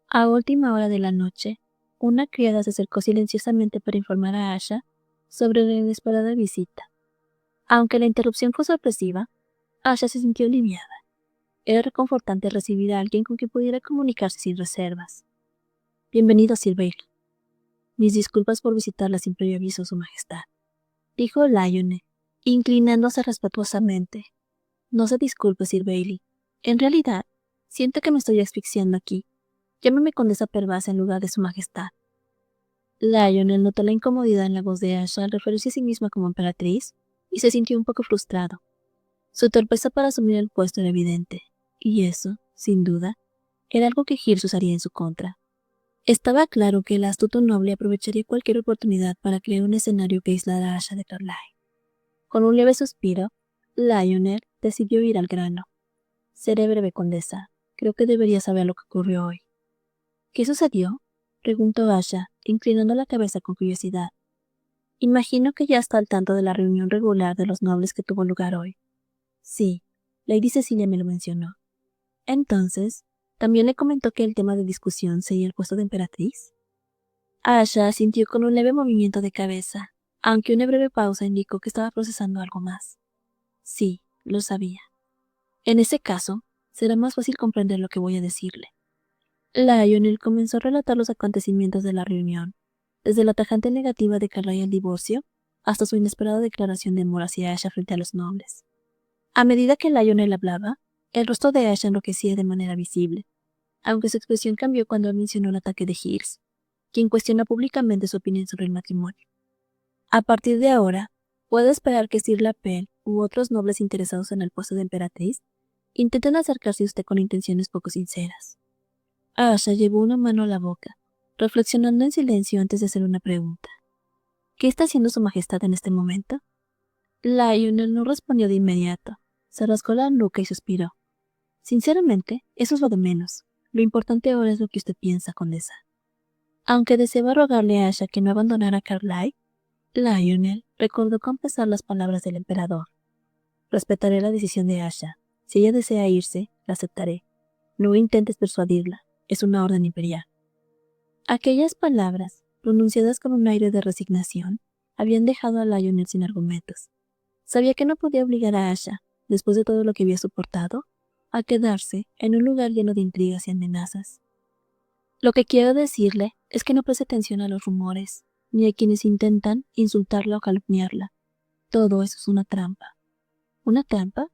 A última hora de la noche, una criada se acercó silenciosamente para informar a Asha sobre la inesperada visita. Aunque la interrupción fue sorpresiva, Asha se sintió aliviada. Era reconfortante recibir a alguien con quien pudiera comunicarse sin reservas. Bienvenido, Sir Bailey. Mis disculpas por visitarla sin previo aviso, Su Majestad, dijo Lionel, inclinándose respetuosamente. No se disculpe, Sir Bailey. En realidad, siento que me estoy asfixiando aquí. Llámeme condesa Pervaz en lugar de Su Majestad. Lionel notó la incomodidad en la voz de Asha al referirse a sí misma como emperatriz y se sintió un poco frustrado. Su torpeza para asumir el puesto era evidente, y eso, sin duda, era algo que Hirsch usaría en su contra. Estaba claro que el astuto noble aprovecharía cualquier oportunidad para crear un escenario que aislara a Asha de Carlyle. Con un leve suspiro, Lionel decidió ir al grano. Seré breve, condesa. Creo que debería saber lo que ocurrió hoy. ¿Qué sucedió? Preguntó Asha, inclinando la cabeza con curiosidad. Imagino que ya está al tanto de la reunión regular de los nobles que tuvo lugar hoy. Sí, Lady Cecilia me lo mencionó. Entonces, ¿también le comentó que el tema de discusión sería el puesto de emperatriz? Asha asintió con un leve movimiento de cabeza, aunque una breve pausa indicó que estaba procesando algo más. Sí, lo sabía. En ese caso, será más fácil comprender lo que voy a decirle. Lionel comenzó a relatar los acontecimientos de la reunión, desde la tajante negativa de Carlyle al divorcio hasta su inesperada declaración de amor hacia Asha frente a los nobles. A medida que Lionel hablaba, el rostro de Asha enrojecía de manera visible, aunque su expresión cambió cuando mencionó el ataque de Hirsch, quien cuestionó públicamente su opinión sobre el matrimonio. A partir de ahora, puede esperar que Sir Lapel u otros nobles interesados en el puesto de emperatriz intenten acercarse a usted con intenciones poco sinceras. Asha llevó una mano a la boca, reflexionando en silencio antes de hacer una pregunta. ¿Qué está haciendo su majestad en este momento? Lionel no respondió de inmediato. Se rascó la nuca y suspiró. Sinceramente, eso es lo de menos. Lo importante ahora es lo que usted piensa, condesa. Aunque deseaba rogarle a Asha que no abandonara a Carlyle, Lionel recordó con pesar las palabras del emperador. Respetaré la decisión de Asha. Si ella desea irse, la aceptaré. No intentes persuadirla. Es una orden imperial. Aquellas palabras, pronunciadas con un aire de resignación, habían dejado a Lionel sin argumentos. Sabía que no podía obligar a Asha, después de todo lo que había soportado, a quedarse en un lugar lleno de intrigas y amenazas. Lo que quiero decirle es que no preste atención a los rumores, ni a quienes intentan insultarla o calumniarla. Todo eso es una trampa. ¿Una trampa?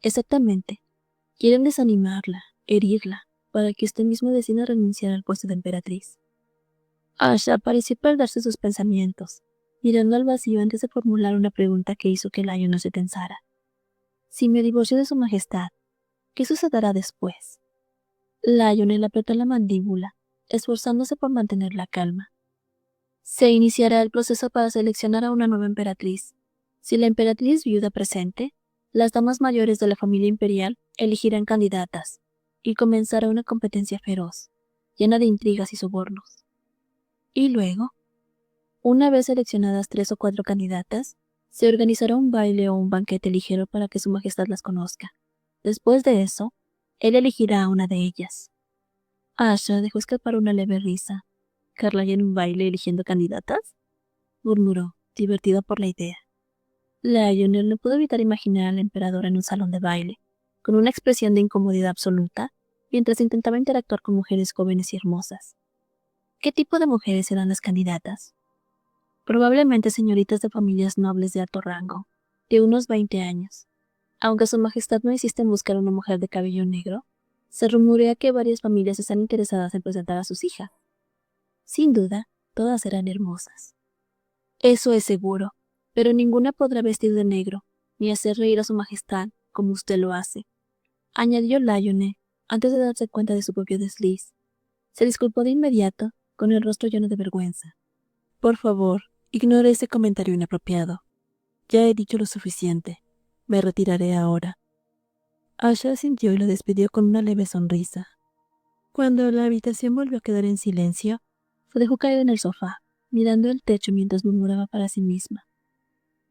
Exactamente. Quieren desanimarla, herirla, para que usted mismo decida renunciar al puesto de emperatriz. Asha pareció perderse sus pensamientos, mirando al vacío antes de formular una pregunta que hizo que Lionel no se tensara. Si me divorcio de su majestad, ¿qué sucederá después? Lionel apretó la mandíbula, esforzándose por mantener la calma. Se iniciará el proceso para seleccionar a una nueva emperatriz. Si la emperatriz viuda presente, las damas mayores de la familia imperial elegirán candidatas, y comenzará una competencia feroz, llena de intrigas y sobornos. Y luego, una vez seleccionadas 3 o 4 candidatas, se organizará un baile o un banquete ligero para que su majestad las conozca. Después de eso, él elegirá a una de ellas. Asha dejó escapar una leve risa. ¿Carlyle en un baile eligiendo candidatas? Murmuró, divertida por la idea. Lionel no pudo evitar imaginar al emperador en un salón de baile, con una expresión de incomodidad absoluta, mientras intentaba interactuar con mujeres jóvenes y hermosas. ¿Qué tipo de mujeres serán las candidatas? Probablemente señoritas de familias nobles de alto rango, de unos 20 años. Aunque su majestad no insiste en buscar una mujer de cabello negro, se rumorea que varias familias están interesadas en presentar a sus hijas. Sin duda, todas serán hermosas. Eso es seguro, pero ninguna podrá vestir de negro, ni hacer reír a su majestad, como usted lo hace, añadió Lionel, antes de darse cuenta de su propio desliz. Se disculpó de inmediato, con el rostro lleno de vergüenza. Por favor, ignore ese comentario inapropiado. Ya he dicho lo suficiente. Me retiraré ahora. Asha asintió y lo despidió con una leve sonrisa. Cuando la habitación volvió a quedar en silencio, se dejó caer en el sofá, mirando el techo mientras murmuraba para sí misma.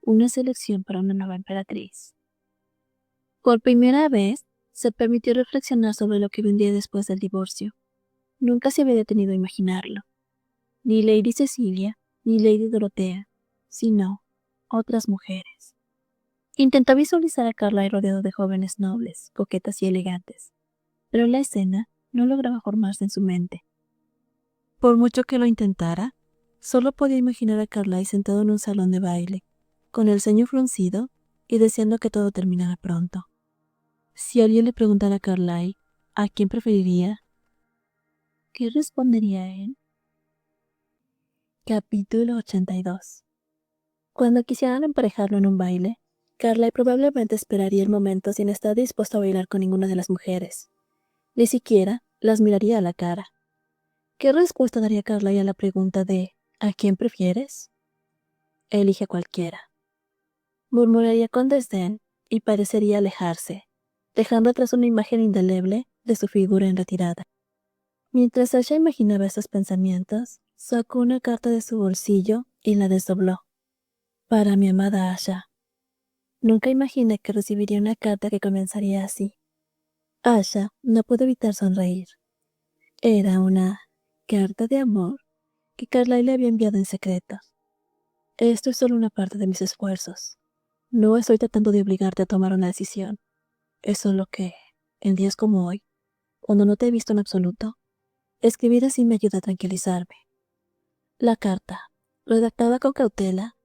Una selección para una nueva emperatriz. Por primera vez, se permitió reflexionar sobre lo que vendría después del divorcio. Nunca se había detenido a imaginarlo. Ni Lady Cecilia, ni Lady Dorotea, sino otras mujeres. Intentó visualizar a Carlyle rodeado de jóvenes nobles, coquetas y elegantes, pero la escena no lograba formarse en su mente. Por mucho que lo intentara, solo podía imaginar a Carlyle sentado en un salón de baile, con el ceño fruncido y deseando que todo terminara pronto. Si alguien le preguntara a Carlyle a quién preferiría, ¿qué respondería él? Capítulo 82. Cuando quisieran emparejarlo en un baile, Carlyle probablemente esperaría el momento sin estar dispuesto a bailar con ninguna de las mujeres. Ni siquiera las miraría a la cara. ¿Qué respuesta daría Carlyle a la pregunta de ¿a quién prefieres? Elige a cualquiera. Murmuraría con desdén y parecería alejarse, dejando atrás una imagen indeleble de su figura en retirada. Mientras Asha imaginaba estos pensamientos, sacó una carta de su bolsillo y la desdobló. Para mi amada Asha. Nunca imaginé que recibiría una carta que comenzaría así. Asha no pudo evitar sonreír. Era una carta de amor que Carlyle le había enviado en secreto. Esto es solo una parte de mis esfuerzos. No estoy tratando de obligarte a tomar una decisión. Es solo que, en días como hoy, cuando no te he visto en absoluto, escribir así me ayuda a tranquilizarme. La carta, redactada con cautela,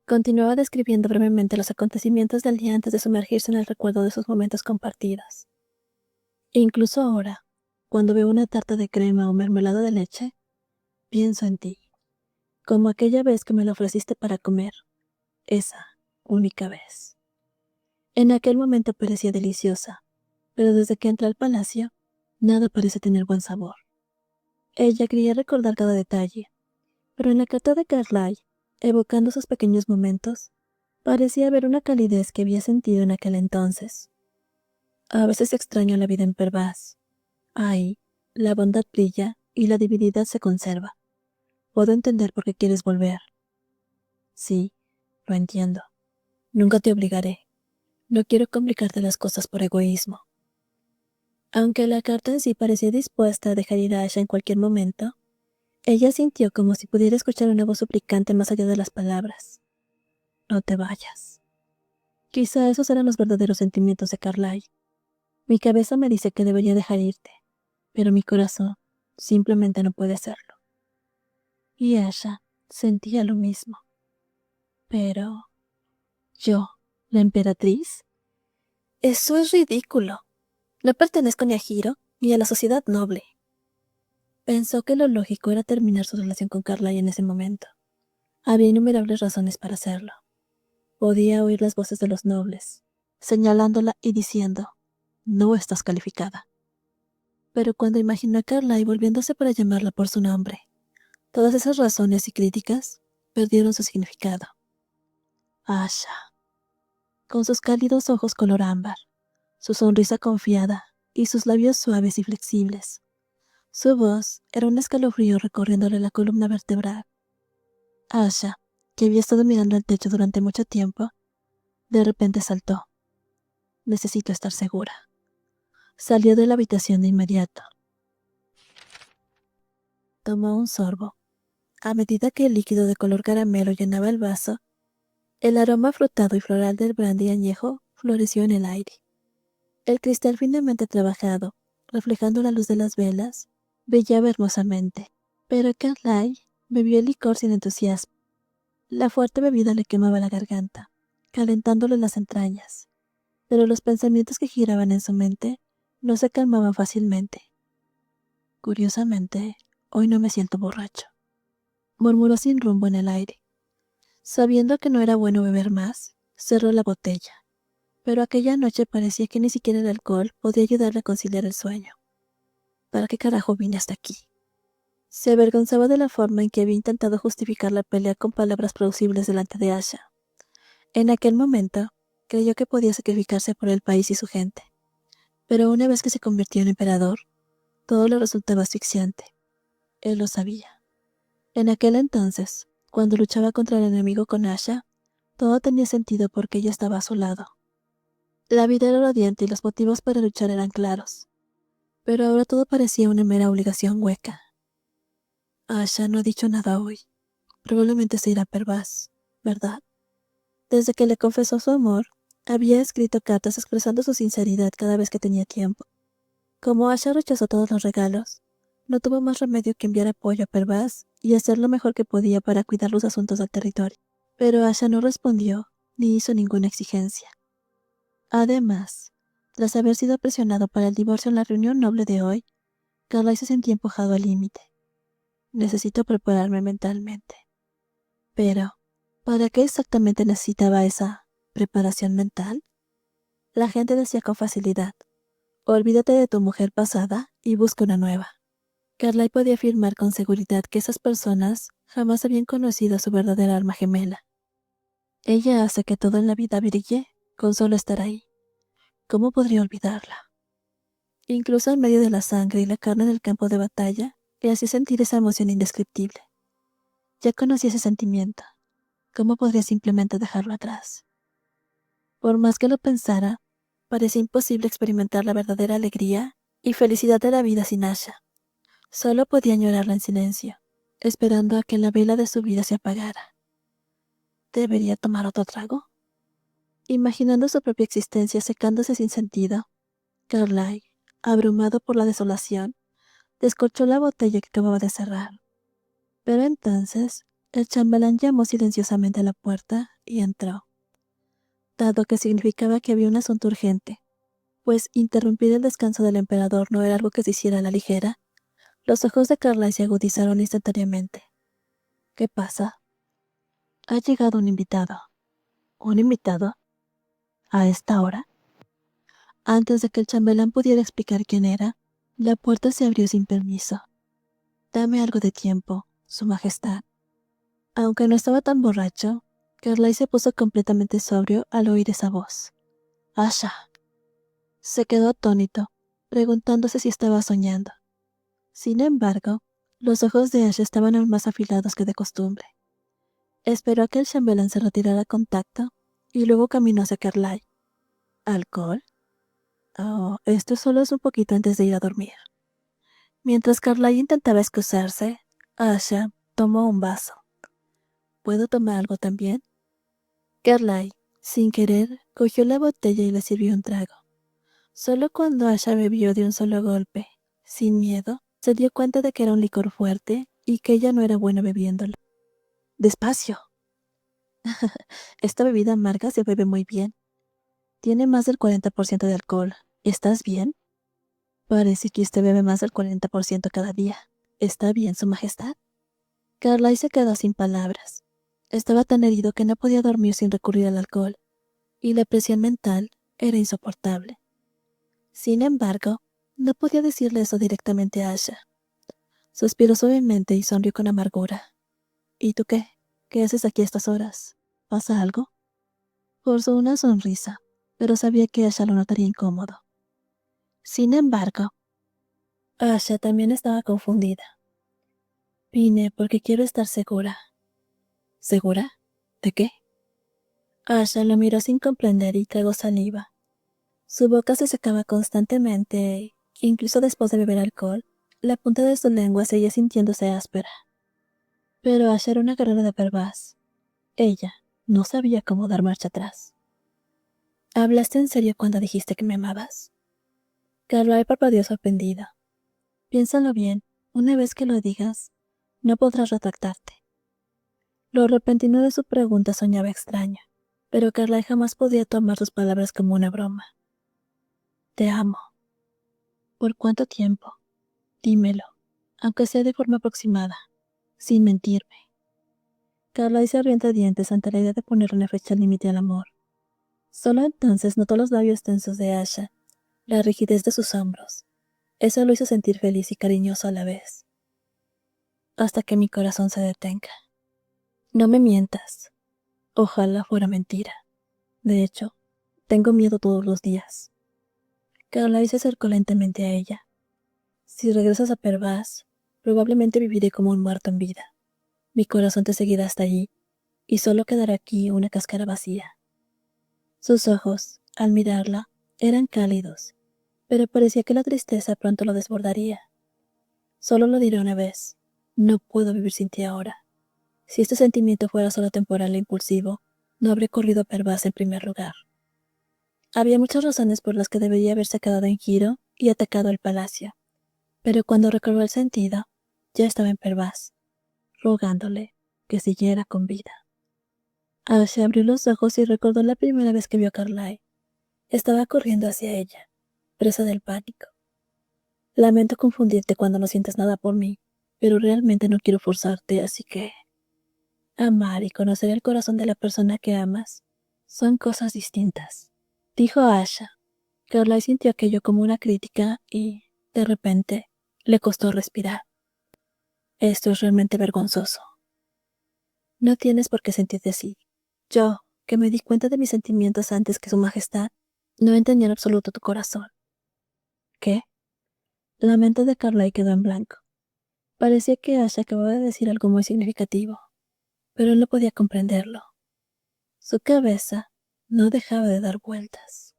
continuaba describiendo brevemente los acontecimientos del día antes de sumergirse en el recuerdo de sus momentos compartidos. Incluso ahora, cuando veo una tarta de crema o mermelada de leche, pienso en ti, como aquella vez que me la ofreciste para comer, esa única vez. En aquel momento parecía deliciosa, pero desde que entré al palacio, nada parece tener buen sabor. Ella quería recordar cada detalle, pero en la carta de Carlyle, evocando esos pequeños momentos, parecía haber una calidez que había sentido en aquel entonces. A veces extraño la vida en Pervaz. Ahí, la bondad brilla y la divinidad se conserva. Puedo entender por qué quieres volver. Sí, lo entiendo. Nunca te obligaré. No quiero complicarte las cosas por egoísmo. Aunque la carta en sí parecía dispuesta a dejar ir a Asha en cualquier momento, ella sintió como si pudiera escuchar una voz suplicante más allá de las palabras. No te vayas. Quizá esos eran los verdaderos sentimientos de Carlyle. Mi cabeza me dice que debería dejar irte, pero mi corazón simplemente no puede hacerlo. Y Asha sentía lo mismo. Pero... ¿yo, la emperatriz? Eso es ridículo. No pertenezco ni a Hiro ni a la sociedad noble. Pensó que lo lógico era terminar su relación con Carlyle en ese momento. Había innumerables razones para hacerlo. Podía oír las voces de los nobles, señalándola y diciendo, no estás calificada. Pero cuando imaginó a Carlyle volviéndose para llamarla por su nombre, todas esas razones y críticas perdieron su significado. Asha, con sus cálidos ojos color ámbar, su sonrisa confiada y sus labios suaves y flexibles. Su voz era un escalofrío recorriéndole la columna vertebral. Asha, que había estado mirando al techo durante mucho tiempo, de repente saltó. Necesito estar segura. Salió de la habitación de inmediato. Tomó un sorbo. A medida que el líquido de color caramelo llenaba el vaso, el aroma frutado y floral del brandy añejo floreció en el aire. El cristal finamente trabajado, reflejando la luz de las velas, brillaba hermosamente. Pero Carlyle bebió el licor sin entusiasmo. La fuerte bebida le quemaba la garganta, calentándole las entrañas, pero los pensamientos que giraban en su mente no se calmaban fácilmente. Curiosamente, hoy no me siento borracho, murmuró sin rumbo en el aire. Sabiendo que no era bueno beber más, cerró la botella, pero aquella noche parecía que ni siquiera el alcohol podía ayudarle a conciliar el sueño. ¿Para qué carajo vine hasta aquí? Se avergonzaba de la forma en que había intentado justificar la pelea con palabras plausibles delante de Asha. En aquel momento, creyó que podía sacrificarse por el país y su gente. Pero una vez que se convirtió en emperador, todo le resultaba asfixiante. Él lo sabía. En aquel entonces, cuando luchaba contra el enemigo con Asha, todo tenía sentido porque ella estaba a su lado. La vida era radiante y los motivos para luchar eran claros. Pero ahora todo parecía una mera obligación hueca. Asha no ha dicho nada hoy. Probablemente se irá a Pervaz, ¿verdad? Desde que le confesó su amor, había escrito cartas expresando su sinceridad cada vez que tenía tiempo. Como Asha rechazó todos los regalos, no tuvo más remedio que enviar apoyo a Pervaz y hacer lo mejor que podía para cuidar los asuntos del territorio. Pero Asha no respondió ni hizo ninguna exigencia. Además, tras haber sido presionado para el divorcio en la reunión noble de hoy, Carlyle se sentía empujado al límite. Necesito prepararme mentalmente. Pero, ¿para qué exactamente necesitaba esa ¿Preparación mental? La gente decía con facilidad: olvídate de tu mujer pasada y busca una nueva. Carlyle podía afirmar con seguridad que esas personas jamás habían conocido a su verdadera alma gemela. Ella hace que todo en la vida brille con solo estar ahí. ¿Cómo podría olvidarla? Incluso en medio de la sangre y la carne en el campo de batalla, le hacía sentir esa emoción indescriptible. Ya conocía ese sentimiento. ¿Cómo podría simplemente dejarlo atrás? Por más que lo pensara, parecía imposible experimentar la verdadera alegría y felicidad de la vida sin Asha. Solo podía añorarla en silencio, esperando a que la vela de su vida se apagara. ¿Debería tomar otro trago? Imaginando su propia existencia secándose sin sentido, Carlyle, abrumado por la desolación, descorchó la botella que acababa de cerrar. Pero entonces, el chambelán llamó silenciosamente a la puerta y entró. Dado que significaba que había un asunto urgente, pues interrumpir el descanso del emperador no era algo que se hiciera a la ligera, los ojos de Carlyle se agudizaron instantáneamente. ¿Qué pasa? Ha llegado un invitado. ¿Un invitado? ¿A esta hora? Antes de que el chambelán pudiera explicar quién era, la puerta se abrió sin permiso. Dame algo de tiempo, Su Majestad. Aunque no estaba tan borracho, Carlyle se puso completamente sobrio al oír esa voz. Asha. Se quedó atónito, preguntándose si estaba soñando. Sin embargo, los ojos de Asha estaban aún más afilados que de costumbre. Esperó a que el chambelán se retirara con tacto y luego caminó hacia Carlyle. ¿Alcohol? Oh, esto solo es un poquito antes de ir a dormir. Mientras Carlyle intentaba excusarse, Asha tomó un vaso. ¿Puedo tomar algo también? Carlyle, sin querer, cogió la botella y le sirvió un trago. Solo cuando Asha bebió de un solo golpe, sin miedo, se dio cuenta de que era un licor fuerte y que ella no era buena bebiéndolo. Despacio. Esta bebida amarga se bebe muy bien. Tiene más del 40% de alcohol. ¿Estás bien? Parece que usted bebe más del 40% cada día. ¿Está bien, Su Majestad? Carlyle se quedó sin palabras. Estaba tan herido que no podía dormir sin recurrir al alcohol, y la presión mental era insoportable. Sin embargo, no podía decirle eso directamente a Asha. Suspiró suavemente y sonrió con amargura. ¿Y tú qué? ¿Qué haces aquí a estas horas? ¿Pasa algo? Forzó una sonrisa, pero sabía que Asha lo notaría incómodo. Sin embargo, Asha también estaba confundida. Vine porque quiero estar segura. ¿Segura? ¿De qué? Asha lo miró sin comprender y tragó saliva. Su boca se secaba constantemente, incluso después de beber alcohol, la punta de su lengua seguía sintiéndose áspera. Pero Asha era una guerrera de pervaz. Ella no sabía cómo dar marcha atrás. ¿Hablaste en serio cuando dijiste que me amabas? Carlyle parpadeó sorprendido. Piénsalo bien, una vez que lo digas, no podrás retractarte. Lo repentino de su pregunta soñaba extraño, pero Carlyle jamás podía tomar sus palabras como una broma. Te amo. ¿Por cuánto tiempo? Dímelo, aunque sea de forma aproximada, sin mentirme. Carlyle se abrió entre dientes ante la idea de poner una fecha límite al amor. Solo entonces notó los labios tensos de Asha, la rigidez de sus hombros. Eso lo hizo sentir feliz y cariñoso a la vez. Hasta que mi corazón se detenga. No me mientas. Ojalá fuera mentira. De hecho, tengo miedo todos los días. Carlyle se acercó lentamente a ella. Si regresas a Pervaz, probablemente viviré como un muerto en vida. Mi corazón te seguirá hasta allí, y solo quedará aquí una cáscara vacía. Sus ojos, al mirarla, eran cálidos, pero parecía que la tristeza pronto lo desbordaría. Solo lo diré una vez. No puedo vivir sin ti ahora. Si este sentimiento fuera solo temporal e impulsivo, no habría corrido a Pervaz en primer lugar. Había muchas razones por las que debería haberse quedado en Giro y atacado el palacio, pero cuando recobró el sentido, ya estaba en Pervaz, rogándole que siguiera con vida. Asha abrió los ojos y recordó la primera vez que vio a Carlyle. Estaba corriendo hacia ella, presa del pánico. Lamento confundirte cuando no sientes nada por mí, pero realmente no quiero forzarte, así que... Amar y conocer el corazón de la persona que amas Son cosas distintas, dijo Asha. Carly sintió aquello como una crítica y, de repente, le costó respirar. Esto es realmente vergonzoso. No tienes por qué sentirte así. Yo, que me di cuenta de mis sentimientos antes que su majestad, no entendía en absoluto tu corazón. ¿Qué? La mente de Carly quedó en blanco. Parecía que Asha acababa de decir algo muy significativo, pero él no podía comprenderlo. Su cabeza no dejaba de dar vueltas.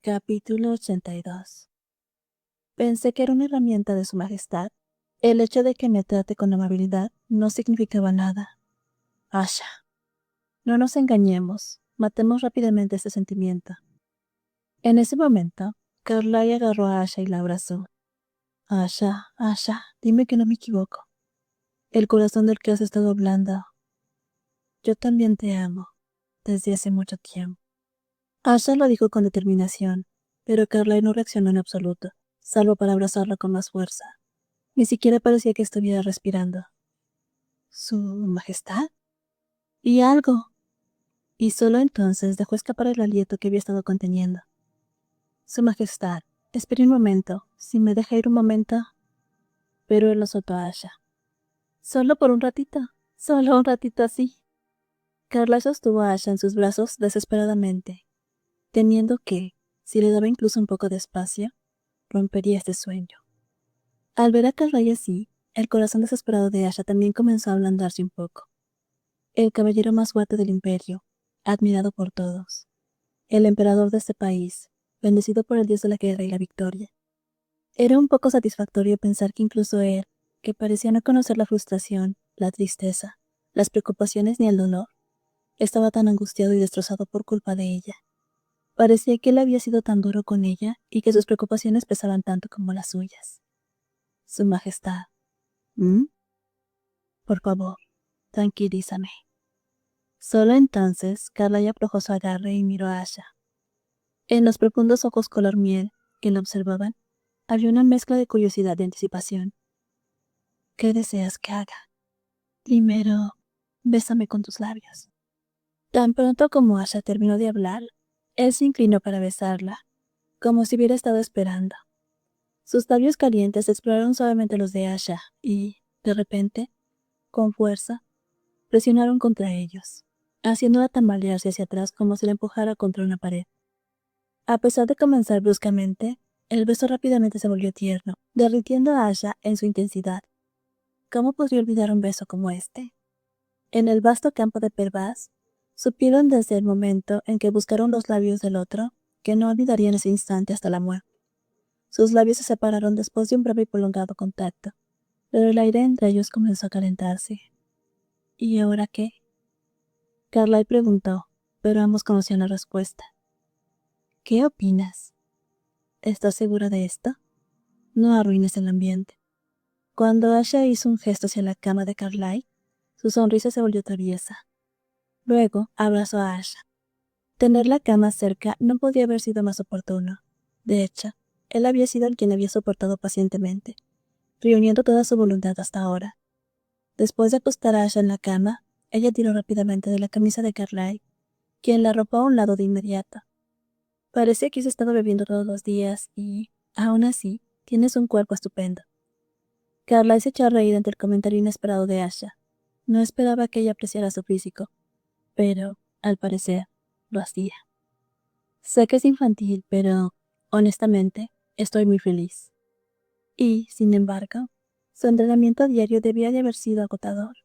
Capítulo 82. Pensé que era una herramienta de su majestad. El hecho de que me trate con amabilidad no significaba nada. Asha, no nos engañemos. Matemos rápidamente este sentimiento. En ese momento, Carly agarró a Asha y la abrazó. Asha, dime que no me equivoco. El corazón del que has estado hablando. Yo también te amo, desde hace mucho tiempo. Asha lo dijo con determinación, pero Carly no reaccionó en absoluto, salvo para abrazarla con más fuerza. Ni siquiera parecía que estuviera respirando. ¿Su majestad? Y algo. Y solo entonces dejó escapar el aliento que había estado conteniendo. Su majestad, espere un momento, si me deja ir un momento. Pero él lo soltó a Asha. Solo por un ratito, solo un ratito así. Carla sostuvo a Asha en sus brazos desesperadamente, temiendo que, si le daba incluso un poco de espacio, rompería este sueño. Al ver a Carla así, el corazón desesperado de Asha también comenzó a ablandarse un poco. El caballero más fuerte del imperio, admirado por todos. El emperador de este país, bendecido por el dios de la guerra y la victoria. Era un poco satisfactorio pensar que incluso él, que parecía no conocer la frustración, la tristeza, las preocupaciones ni el dolor, estaba tan angustiado y destrozado por culpa de ella. Parecía que él había sido tan duro con ella y que sus preocupaciones pesaban tanto como las suyas. Su majestad. ¿Mm? Por favor, tranquilízame. Solo entonces, Carla aflojó su agarre y miró a Asha. En los profundos ojos color miel que la observaban, había una mezcla de curiosidad y anticipación. ¿Qué deseas que haga? Primero, bésame con tus labios. Tan pronto como Asha terminó de hablar, él se inclinó para besarla, como si hubiera estado esperando. Sus labios calientes exploraron suavemente los de Asha y, de repente, con fuerza, presionaron contra ellos, haciéndola tambalearse hacia atrás como si la empujara contra una pared. A pesar de comenzar bruscamente, el beso rápidamente se volvió tierno, derritiendo a Asha en su intensidad. ¿Cómo podría olvidar un beso como este? En el vasto campo de Pervaz, supieron desde el momento en que buscaron los labios del otro que no olvidarían ese instante hasta la muerte. Sus labios se separaron después de un breve y prolongado contacto, pero el aire entre ellos comenzó a calentarse. ¿Y ahora qué? Carly preguntó, pero ambos conocían la respuesta. ¿Qué opinas? ¿Estás segura de esto? No arruines el ambiente. Cuando Asha hizo un gesto hacia la cama de Carly, su sonrisa se volvió traviesa. Luego abrazó a Asha. Tener la cama cerca no podía haber sido más oportuno. De hecho, él había sido el quien había soportado pacientemente, reuniendo toda su voluntad hasta ahora. Después de acostar a Asha en la cama, ella tiró rápidamente de la camisa de Carly, quien la arropó a un lado de inmediato. Parecía que has estado bebiendo todos los días y, aún así, tienes un cuerpo estupendo. Carly se echó a reír ante el comentario inesperado de Asha. No esperaba que ella apreciara su físico, pero, al parecer, lo hacía. Sé que es infantil, pero, honestamente, estoy muy feliz. Y, sin embargo, su entrenamiento diario debía de haber sido agotador.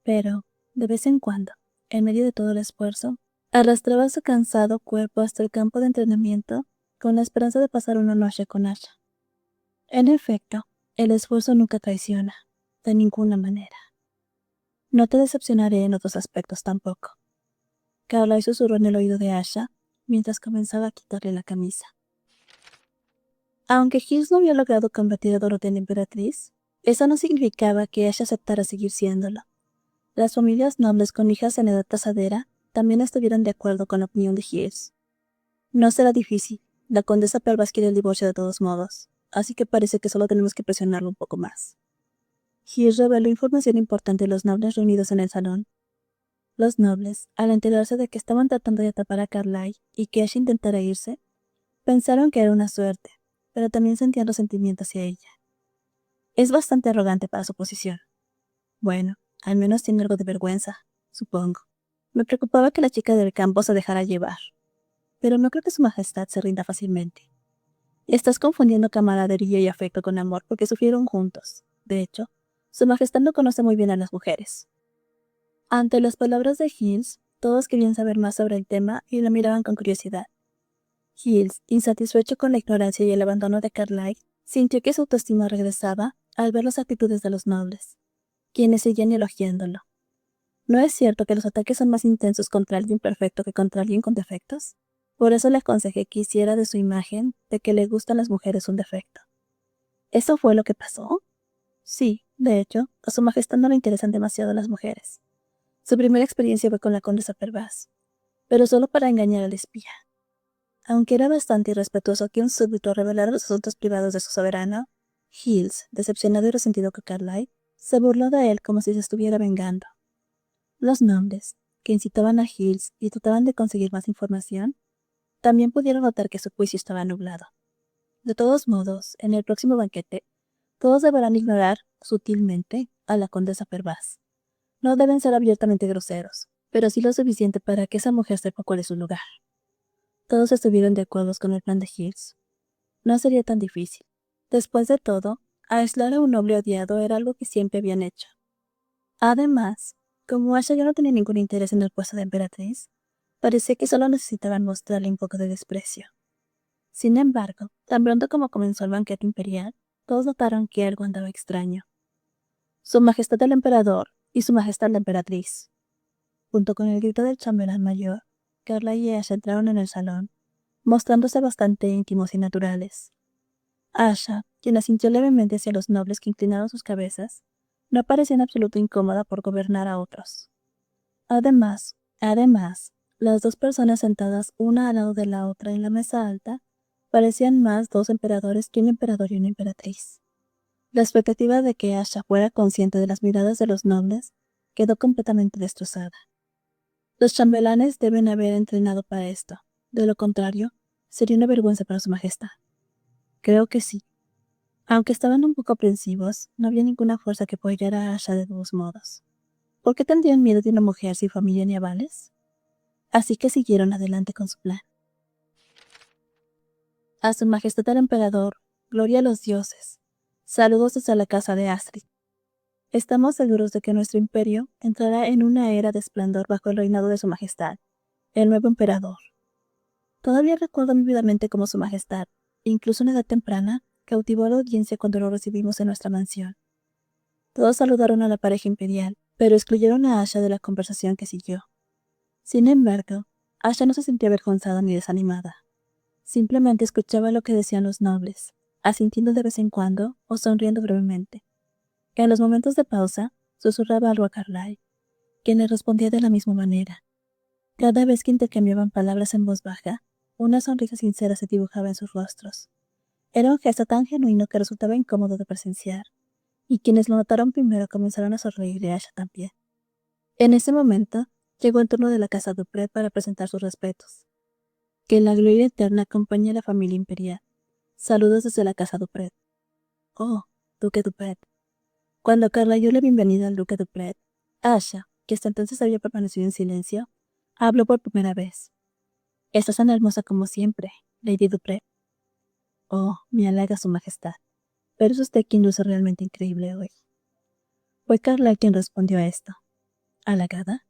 Pero, de vez en cuando, en medio de todo el esfuerzo, arrastraba su cansado cuerpo hasta el campo de entrenamiento con la esperanza de pasar una noche con Asha. En efecto, el esfuerzo nunca traiciona, de ninguna manera. No te decepcionaré en otros aspectos tampoco. Carly susurró en el oído de Asha mientras comenzaba a quitarle la camisa. Aunque Hughes no había logrado convertir a Dorothy en emperatriz, eso no significaba que Asha aceptara seguir siéndolo. Las familias nobles con hijas en edad casadera también estuvieron de acuerdo con la opinión de Hughes. No será difícil, la condesa Pervaz quiere el divorcio de todos modos, así que parece que solo tenemos que presionarlo un poco más. Hughes reveló información importante a los nobles reunidos en el salón. Los nobles, al enterarse de que estaban tratando de atrapar a Carlyle y que Asha intentara irse, pensaron que era una suerte, pero también sentían resentimiento hacia ella. Es bastante arrogante para su posición. Bueno, al menos tiene algo de vergüenza, supongo. Me preocupaba que la chica del campo se dejara llevar, pero no creo que su majestad se rinda fácilmente. Estás confundiendo camaradería y afecto con amor porque sufrieron juntos. De hecho, su majestad no conoce muy bien a las mujeres. Ante las palabras de Hills, todos querían saber más sobre el tema y la miraban con curiosidad. Hills, insatisfecho con la ignorancia y el abandono de Carlyle, sintió que su autoestima regresaba al ver las actitudes de los nobles, quienes seguían elogiándolo. ¿No es cierto que los ataques son más intensos contra alguien perfecto que contra alguien con defectos? Por eso le aconsejé que hiciera de su imagen de que le gustan las mujeres un defecto. ¿Eso fue lo que pasó? Sí, de hecho, a su majestad no le interesan demasiado las mujeres. Su primera experiencia fue con la condesa Fervaz, pero solo para engañar al espía. Aunque era bastante irrespetuoso que un súbdito revelara los asuntos privados de su soberano, Hills, decepcionado y resentido con Carlyle, se burló de él como si se estuviera vengando. Los nobles, que incitaban a Hills y trataban de conseguir más información, también pudieron notar que su juicio estaba nublado. De todos modos, en el próximo banquete, todos deberán ignorar, sutilmente, a la condesa Fervaz. No deben ser abiertamente groseros, pero sí lo suficiente para que esa mujer sepa cuál es su lugar. Todos estuvieron de acuerdo con el plan de Hills. No sería tan difícil. Después de todo, aislar a un noble odiado era algo que siempre habían hecho. Además, como Asha ya no tenía ningún interés en el puesto de emperatriz, parecía que solo necesitaban mostrarle un poco de desprecio. Sin embargo, tan pronto como comenzó el banquete imperial, todos notaron que algo andaba extraño. Su Majestad el Emperador y Su Majestad la Emperatriz. Junto con el grito del chambelán mayor, Carla y Asha entraron en el salón, mostrándose bastante íntimos y naturales. Asha, quien asintió levemente hacia los nobles que inclinaron sus cabezas, no parecía en absoluto incómoda por gobernar a otros. Además, las dos personas sentadas una al lado de la otra en la mesa alta parecían más dos emperadores que un emperador y una emperatriz. La expectativa de que Asha fuera consciente de las miradas de los nobles quedó completamente destrozada. Los chambelanes deben haber entrenado para esto. De lo contrario, sería una vergüenza para su majestad. Creo que sí. Aunque estaban un poco aprensivos, no había ninguna fuerza que apoyara a Asha de todos modos. ¿Por qué tendrían miedo de una mujer sin familia ni avales? Así que siguieron adelante con su plan. A su majestad el emperador, gloria a los dioses. Saludos desde la casa de Astrid. Estamos seguros de que nuestro imperio entrará en una era de esplendor bajo el reinado de su majestad, el nuevo emperador. Todavía recuerdo vívidamente cómo su majestad, incluso en edad temprana, cautivó a la audiencia cuando lo recibimos en nuestra mansión. Todos saludaron a la pareja imperial, pero excluyeron a Asha de la conversación que siguió. Sin embargo, Asha no se sentía avergonzada ni desanimada. Simplemente escuchaba lo que decían los nobles, asintiendo de vez en cuando o sonriendo brevemente. En los momentos de pausa, susurraba algo a Carlyle, quien le respondía de la misma manera. Cada vez que intercambiaban palabras en voz baja, una sonrisa sincera se dibujaba en sus rostros. Era un gesto tan genuino que resultaba incómodo de presenciar, y quienes lo notaron primero comenzaron a sonreír y Asha también. En ese momento, llegó el turno de la casa Dupret para presentar sus respetos. Que la gloria eterna acompañe a la familia imperial. Saludos desde la casa Dupret. Oh, Duque Dupret. Cuando Carla dio la bienvenida al Duque Dupret, Asha, que hasta entonces había permanecido en silencio, habló por primera vez. Estás tan hermosa como siempre, Lady Dupret. Oh, me halaga su majestad. Pero es usted quien luce realmente increíble hoy. Fue Carla quien respondió a esto. ¿Halagada?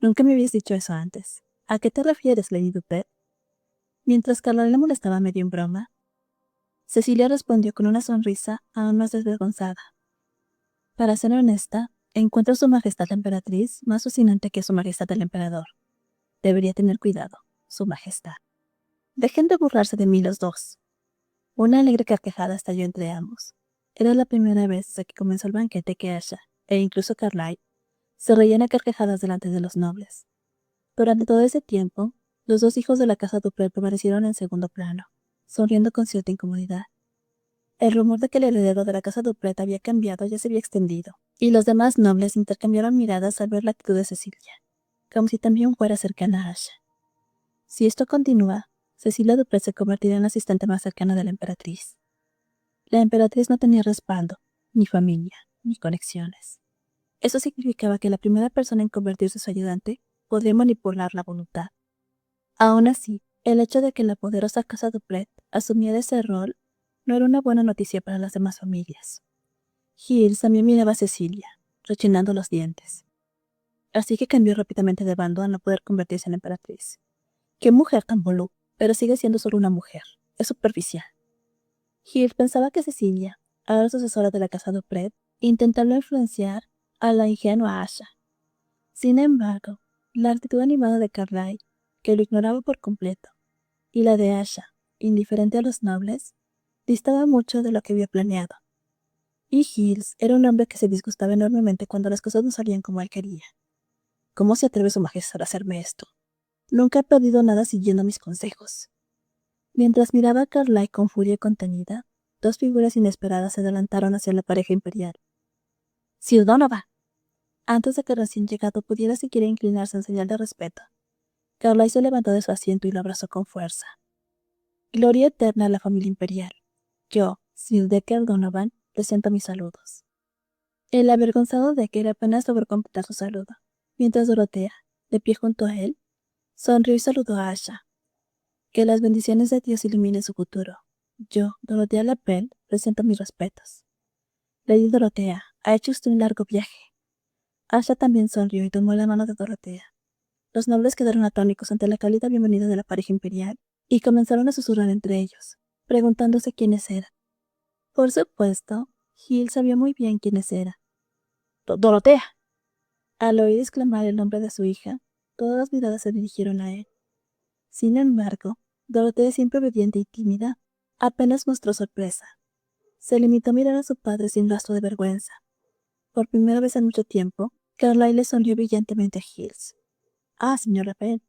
Nunca me habías dicho eso antes. ¿A qué te refieres, Lady Dupret? Mientras Carla le molestaba medio en broma, Cecilia respondió con una sonrisa aún más desvergonzada. Para ser honesta, encuentro a su majestad la emperatriz más fascinante que su majestad el emperador. Debería tener cuidado, su majestad. Dejen de burlarse de mí los dos. Una alegre carcajada estalló entre ambos. Era la primera vez desde que comenzó el banquete que Asha, e incluso Carlyle, se reían a carcajadas delante de los nobles. Durante todo ese tiempo, los dos hijos de la casa Dupret permanecieron en segundo plano, sonriendo con cierta incomodidad. El rumor de que el heredero de la casa Dupret había cambiado ya se había extendido, y los demás nobles intercambiaron miradas al ver la actitud de Cecilia. como si también fuera cercana a Asha. Si esto continúa, Cecilia Dupret se convertirá en la asistente más cercana de la emperatriz. La emperatriz no tenía respaldo, ni familia, ni conexiones. Eso significaba que la primera persona en convertirse en su ayudante podría manipular la voluntad. Aún así, el hecho de que la poderosa casa Dupret asumiera ese rol no era una buena noticia para las demás familias. Giles también miraba a Cecilia, rechinando los dientes. Así que cambió rápidamente de bando al no poder convertirse en emperatriz. ¡Qué mujer tan bolú! Pero sigue siendo solo una mujer. Es superficial. Giles pensaba que Cecilia, ahora sucesora de la casa Dupret, intentaba influenciar a la ingenua Asha. Sin embargo, la actitud animada de Carlyle, que lo ignoraba por completo, y la de Asha, indiferente a los nobles, distaba mucho de lo que había planeado. Y Giles era un hombre que se disgustaba enormemente cuando las cosas no salían como él quería. ¿Cómo se atreve su majestad a hacerme esto? Nunca he perdido nada siguiendo mis consejos. Mientras miraba a Carlyle con furia contenida, dos figuras inesperadas se adelantaron hacia la pareja imperial. Sir Donovan. Antes de que el recién llegado pudiera siquiera inclinarse en señal de respeto, Carlyle se levantó de su asiento y lo abrazó con fuerza. Gloria eterna a la familia imperial. Yo, Sir Decker Donovan, presento mis saludos. El avergonzado Decker apenas logró completar su saludo, mientras Dorotea, de pie junto a él, sonrió y saludó a Asha. Que las bendiciones de Dios iluminen su futuro. Yo, Dorotea Lapel, presento mis respetos. Lady Dorotea, ha hecho usted un largo viaje. Asha también sonrió y tomó la mano de Dorotea. Los nobles quedaron atónicos ante la cálida bienvenida de la pareja imperial y comenzaron a susurrar entre ellos, preguntándose quiénes eran. Por supuesto, Giles sabía muy bien quiénes eran. ¡Dorotea! Al oír exclamar el nombre de su hija, todas las miradas se dirigieron a él. Sin embargo, Dorotea, siempre obediente y tímida, apenas mostró sorpresa. Se limitó a mirar a su padre sin rastro de vergüenza. Por primera vez en mucho tiempo, Carlyle le sonrió brillantemente a Giles. «Ah, señor Raphael,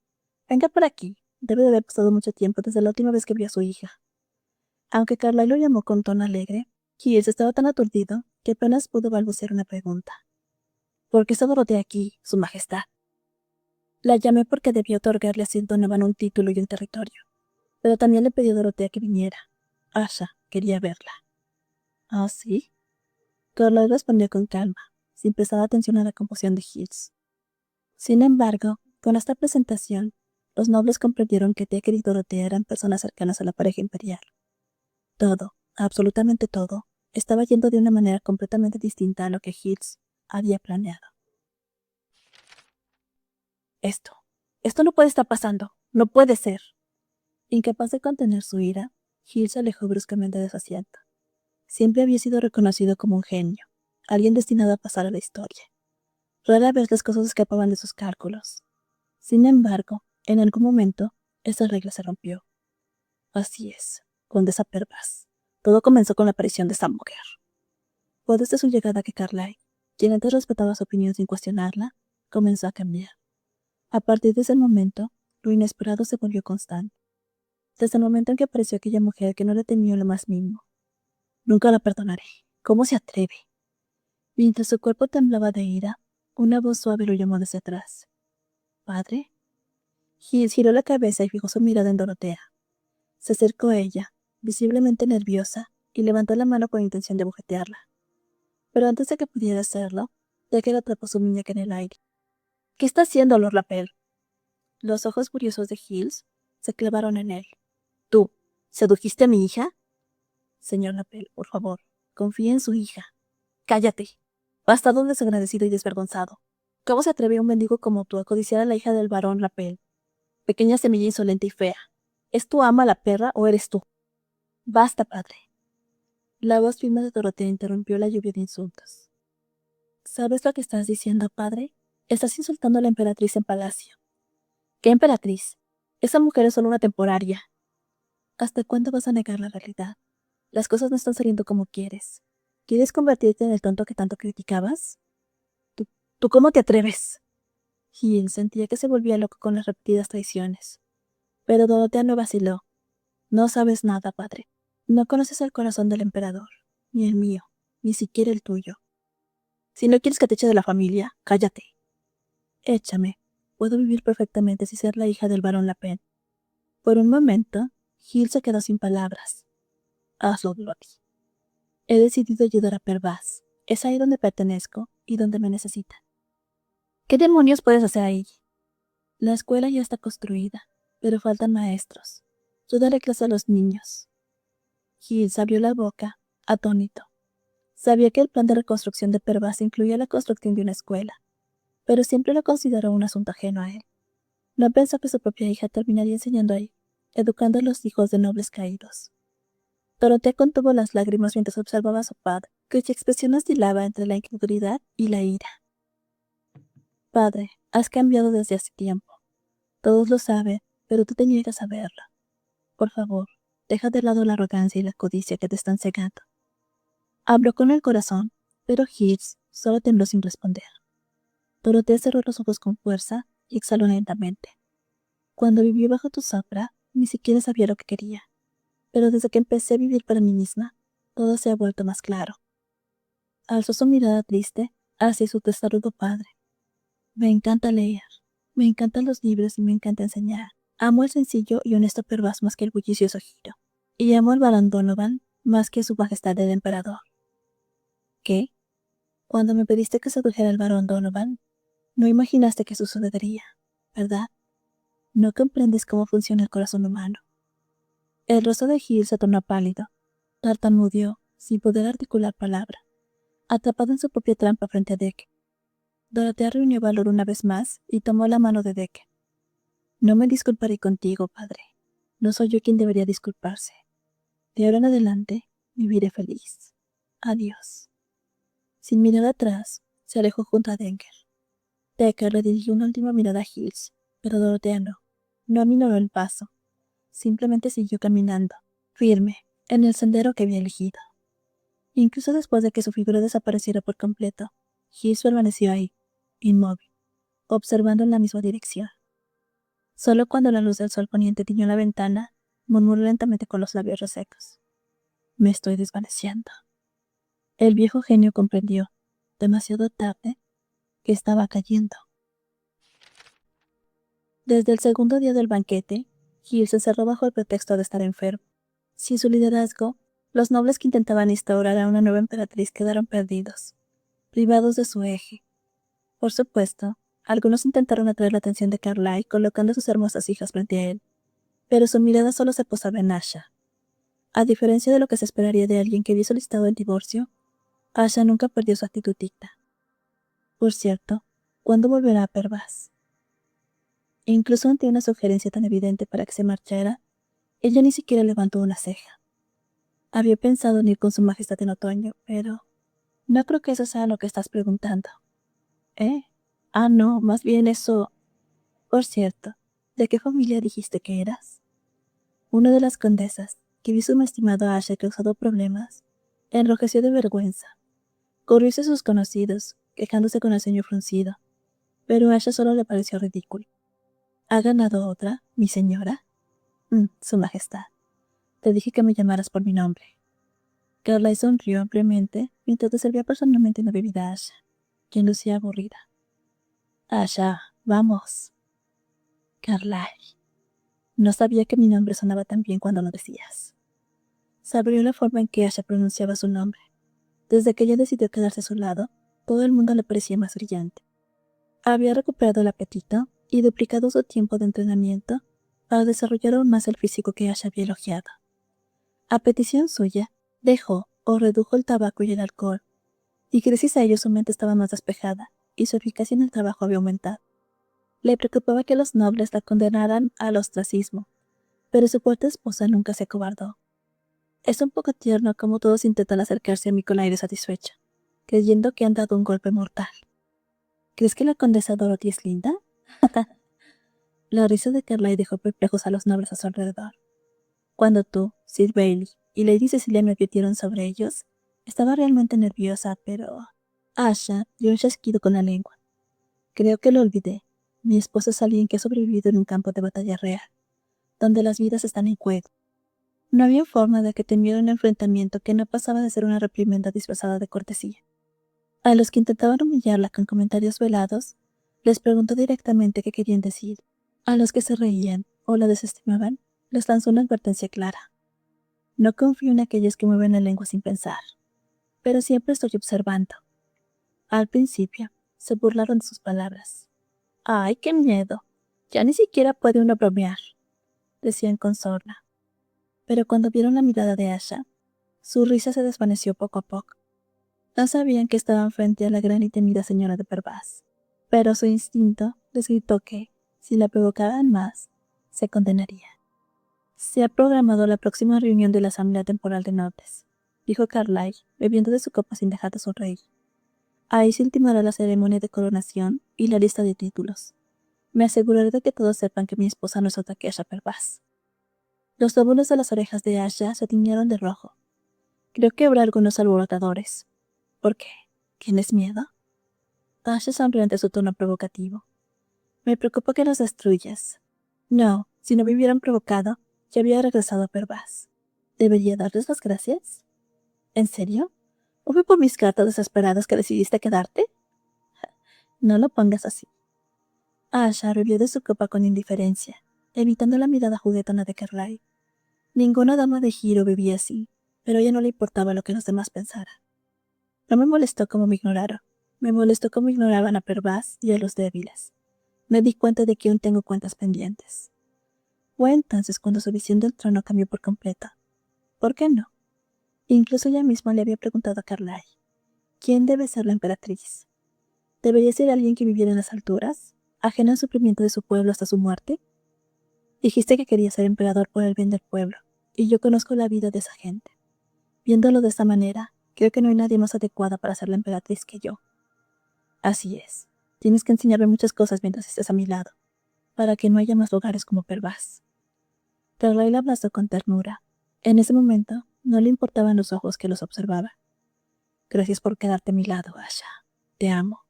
venga por aquí. Debe de haber pasado mucho tiempo desde la última vez que vio a su hija». Aunque Carlyle lo llamó con tono alegre, Giles estaba tan aturdido que apenas pudo balbucear una pregunta. «¿Por qué está Dorotea aquí, su majestad?» La llamé porque debía otorgarle a Sir Donovan un título y un territorio, pero también le pedí a Dorotea que viniera. Asha quería verla. «¿Ah, sí?» Carlyle respondió con calma, sin prestar atención a la confusión de Giles. Sin embargo, con esta presentación, los nobles comprendieron que Decker y Dorotea eran personas cercanas a la pareja imperial. Todo, absolutamente todo, estaba yendo de una manera completamente distinta a lo que Giles había planeado. Esto no puede estar pasando, no puede ser. Incapaz de contener su ira, Giles se alejó bruscamente de su asiento. Siempre había sido reconocido como un genio, alguien destinado a pasar a la historia. Rara vez las cosas escapaban de sus cálculos. Sin embargo, en algún momento, esa regla se rompió. Así es, Condesa Pervas. Todo comenzó con la aparición de esta mujer. Fue desde su llegada que Carlyle, quien antes respetaba su opinión sin cuestionarla, comenzó a cambiar. A partir de ese momento, lo inesperado se volvió constante. Desde el momento en que apareció aquella mujer que no le temió lo más mínimo. Nunca la perdonaré. ¿Cómo se atreve? Mientras su cuerpo temblaba de ira, una voz suave lo llamó desde atrás. ¿Padre? Giles giró la cabeza y fijó su mirada en Dorotea. Se acercó a ella, visiblemente nerviosa, y levantó la mano con intención de bofetearla. Pero antes de que pudiera hacerlo, Decker atrapó su muñeca en el aire. ¿Qué está haciendo, Lord Lapel? Los ojos furiosos de Giles se clavaron en él. ¿Tú sedujiste a mi hija? Señor Lapel, por favor, confíe en su hija. Cállate. Bastardo desagradecido y desvergonzado. ¿Cómo se atreve un mendigo como tú a codiciar a la hija del barón Lapel? Pequeña semilla insolente y fea. ¿Es tu ama la perra o eres tú? Basta, padre. La voz firme de Dorotea interrumpió la lluvia de insultos. ¿Sabes lo que estás diciendo, padre? Estás insultando a la emperatriz en palacio. ¿Qué emperatriz? Esa mujer es solo una temporaria. ¿Hasta cuándo vas a negar la realidad? Las cosas no están saliendo como quieres. ¿Quieres convertirte en el tonto que tanto criticabas? ¿Tú cómo te atreves? Giles sentía que se volvía loco con las repetidas traiciones. Pero Dorotea no vaciló. No sabes nada, padre. No conoces el corazón del emperador, ni el mío, ni siquiera el tuyo. Si no quieres que te eche de la familia, cállate. Échame. puedo vivir perfectamente sin ser la hija del barón Lapen. Por un momento, Gil se quedó sin palabras. Hazlo, Lottie. He decidido ayudar a Pervaz. Es ahí donde pertenezco y donde me necesitan. ¿Qué demonios puedes hacer ahí? La escuela ya está construida, pero faltan maestros. Yo daré clase a los niños. Gil se abrió la boca, atónito. Sabía que el plan de reconstrucción de Pervaz incluía la construcción de una escuela, pero siempre lo consideró un asunto ajeno a él. No pensó que su propia hija terminaría enseñando ahí, educando a los hijos de nobles caídos. Dorotea contuvo las lágrimas mientras observaba a su padre, cuya expresión oscilaba entre la incredulidad y la ira. Padre, has cambiado desde hace tiempo. Todos lo saben, pero tú te niegas a verlo. Por favor, deja de lado la arrogancia y la codicia que te están cegando. Habló con el corazón, pero Gibbs solo tembló sin responder. Dorotea cerró los ojos con fuerza y exhaló lentamente. Cuando viví bajo tu sombra, ni siquiera sabía lo que quería. Pero desde que empecé a vivir para mí misma, todo se ha vuelto más claro. Alzó su mirada triste hacia su testarudo padre. Me encanta leer, me encantan los libros y me encanta enseñar. Amo el sencillo y honesto Pervaz más que el bullicioso Giro. Y amo al barón Donovan más que su majestad el emperador. ¿Qué? Cuando me pediste que sedujera al barón Donovan, no imaginaste que eso sucedería, ¿verdad? No comprendes cómo funciona el corazón humano. El rostro de Gil se tornó pálido. Tartamudeó, sin poder articular palabra, atrapado en su propia trampa frente a Deck. Dorotea reunió valor una vez más y tomó la mano de Deck. No me disculparé contigo, padre. No soy yo quien debería disculparse. De ahora en adelante, viviré feliz. Adiós. Sin mirar atrás, se alejó junto a Denker. Decker le dirigió una última mirada a Hills, pero Dorotea no. No aminoró el paso. Simplemente siguió caminando, firme, en el sendero que había elegido. Incluso después de que su figura desapareciera por completo, Hills permaneció ahí, inmóvil, observando en la misma dirección. Solo cuando la luz del sol poniente tiñó la ventana, murmuró lentamente con los labios resecos. Me estoy desvaneciendo. El viejo genio comprendió, demasiado tarde, que estaba cayendo. Desde el segundo día del banquete, Gil se encerró bajo el pretexto de estar enfermo. Sin su liderazgo, los nobles que intentaban instaurar a una nueva emperatriz quedaron perdidos, privados de su eje. Por supuesto, algunos intentaron atraer la atención de Carlyle colocando a sus hermosas hijas frente a él, pero su mirada solo se posaba en Asha. A diferencia de lo que se esperaría de alguien que había solicitado el divorcio, Asha nunca perdió su actitud dicta. Por cierto, ¿cuándo volverá a Pervaz? Incluso ante una sugerencia tan evidente para que se marchara, ella ni siquiera levantó una ceja. Había pensado en ir con su majestad en otoño, pero no creo que eso sea lo que estás preguntando. ¿Eh? Ah, no, más bien eso... Por cierto, ¿de qué familia dijiste que eras? Una de las condesas, que vio subestimado a Asha causado problemas, enrojeció de vergüenza. Corrió hacia sus conocidos, quejándose con el ceño fruncido, pero a Asha solo le pareció ridículo. ¿Ha ganado otra, mi señora? Su majestad. Te dije que me llamaras por mi nombre. Carlyle sonrió ampliamente mientras le servía personalmente una bebida a Asha, quien lucía aburrida. Asha, vamos. Carlyle. No sabía que mi nombre sonaba tan bien cuando lo decías. Saboreó la forma en que Asha pronunciaba su nombre. Desde que ella decidió quedarse a su lado, todo el mundo le parecía más brillante. Había recuperado el apetito y duplicado su tiempo de entrenamiento para desarrollar aún más el físico que Asha había elogiado. A petición suya, dejó o redujo el tabaco y el alcohol, y gracias a ello su mente estaba más despejada y su eficacia en el trabajo había aumentado. Le preocupaba que los nobles la condenaran al ostracismo, pero su fuerte esposa nunca se acobardó. Es un poco tierno como todos intentan acercarse a mí con aire satisfecho, creyendo que han dado un golpe mortal. ¿Crees que la condesa Dorothy es linda? La risa de Carlyle dejó perplejos a los nobles a su alrededor. Cuando tú, Sir Bailey y Lady Cecilia me advirtieron sobre ellos, estaba realmente nerviosa, pero... Asha dio un chasquido con la lengua. Creo que lo olvidé. Mi esposo es alguien que ha sobrevivido en un campo de batalla real, donde las vidas están en juego. No había forma de que temiera un enfrentamiento que no pasaba de ser una reprimenda disfrazada de cortesía. A los que intentaban humillarla con comentarios velados, Les preguntó directamente qué querían decir. A los que se reían o la desestimaban, les lanzó una advertencia clara. No confío en aquellos que mueven la lengua sin pensar, pero siempre estoy observando. Al principio, se burlaron de sus palabras. ¡Ay, qué miedo! Ya ni siquiera puede uno bromear, decían con sorna. Pero cuando vieron la mirada de Asha, su risa se desvaneció poco a poco. No sabían que estaban frente a la gran y temida señora de Pervaz, pero su instinto les gritó que, si la provocaban más, se condenaría. Se ha programado la próxima reunión de la Asamblea Temporal de Nobles, dijo Carlyle, bebiendo de su copa sin dejar de sonreír. Ahí se ultimará la ceremonia de coronación y la lista de títulos. Me aseguraré de que todos sepan que mi esposa no es otra que Asha Pervaz. Los lóbulos de las orejas de Asha se tiñeron de rojo. Creo que habrá algunos alborotadores. ¿Por qué? ¿Tienes miedo? Asha sonrió ante su tono provocativo. Me preocupa que los destruyas. No, si no me hubieran provocado, ya había regresado a Pervaz. ¿Debería darles las gracias? ¿En serio? ¿O fue por mis cartas desesperadas que decidiste quedarte? No lo pongas así. Asha bebió de su copa con indiferencia, evitando la mirada juguetona de Carlyle. Ninguna dama de Giro bebía así, pero a ella no le importaba lo que los demás pensaran. No me molestó cómo me ignoraron. Me molestó cómo ignoraban a Pervaz y a los débiles. Me di cuenta de que aún tengo cuentas pendientes. Fue entonces cuando su visión del trono cambió por completo. ¿Por qué no? Incluso ella misma le había preguntado a Carlyle, ¿quién debe ser la emperatriz? ¿Debería ser alguien que viviera en las alturas, ajeno al sufrimiento de su pueblo hasta su muerte? Dijiste que quería ser emperador por el bien del pueblo, y yo conozco la vida de esa gente. Viéndolo de esta manera, creo que no hay nadie más adecuada para ser la emperatriz que yo. Así es. Tienes que enseñarme muchas cosas mientras estés a mi lado, para que no haya más lugares como Pervaz. Carlyle la abrazó con ternura. En ese momento, no le importaban los ojos que los observaba. Gracias por quedarte a mi lado, Asha. Te amo.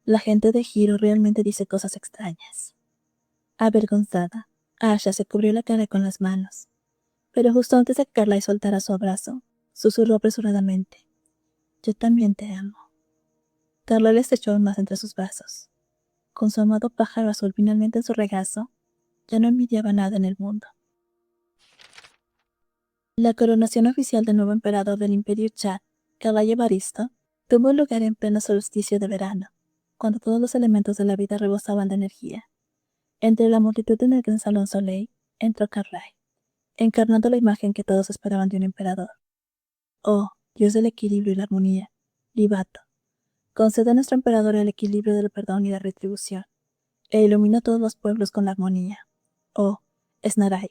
La gente de Giro realmente dice cosas extrañas. Avergonzada, Asha se cubrió la cara con las manos, pero justo antes de que Carlyle soltara su abrazo, susurró apresuradamente. Yo también te amo. Carlyle le estrechó aún más entre sus brazos. Con su amado pájaro azul finalmente en su regazo, ya no envidiaba nada en el mundo. La coronación oficial del nuevo emperador del Imperio Chad, Carlyle Evaristo, tuvo lugar en pleno solsticio de verano, cuando todos los elementos de la vida rebosaban de energía. Entre la multitud en el gran salón Soleil, entró Carlyle, encarnando la imagen que todos esperaban de un emperador. Oh, Dios del equilibrio y la armonía, Libato, concede a nuestro emperador el equilibrio del perdón y la retribución, e ilumina a todos los pueblos con la armonía. Oh, Snarai,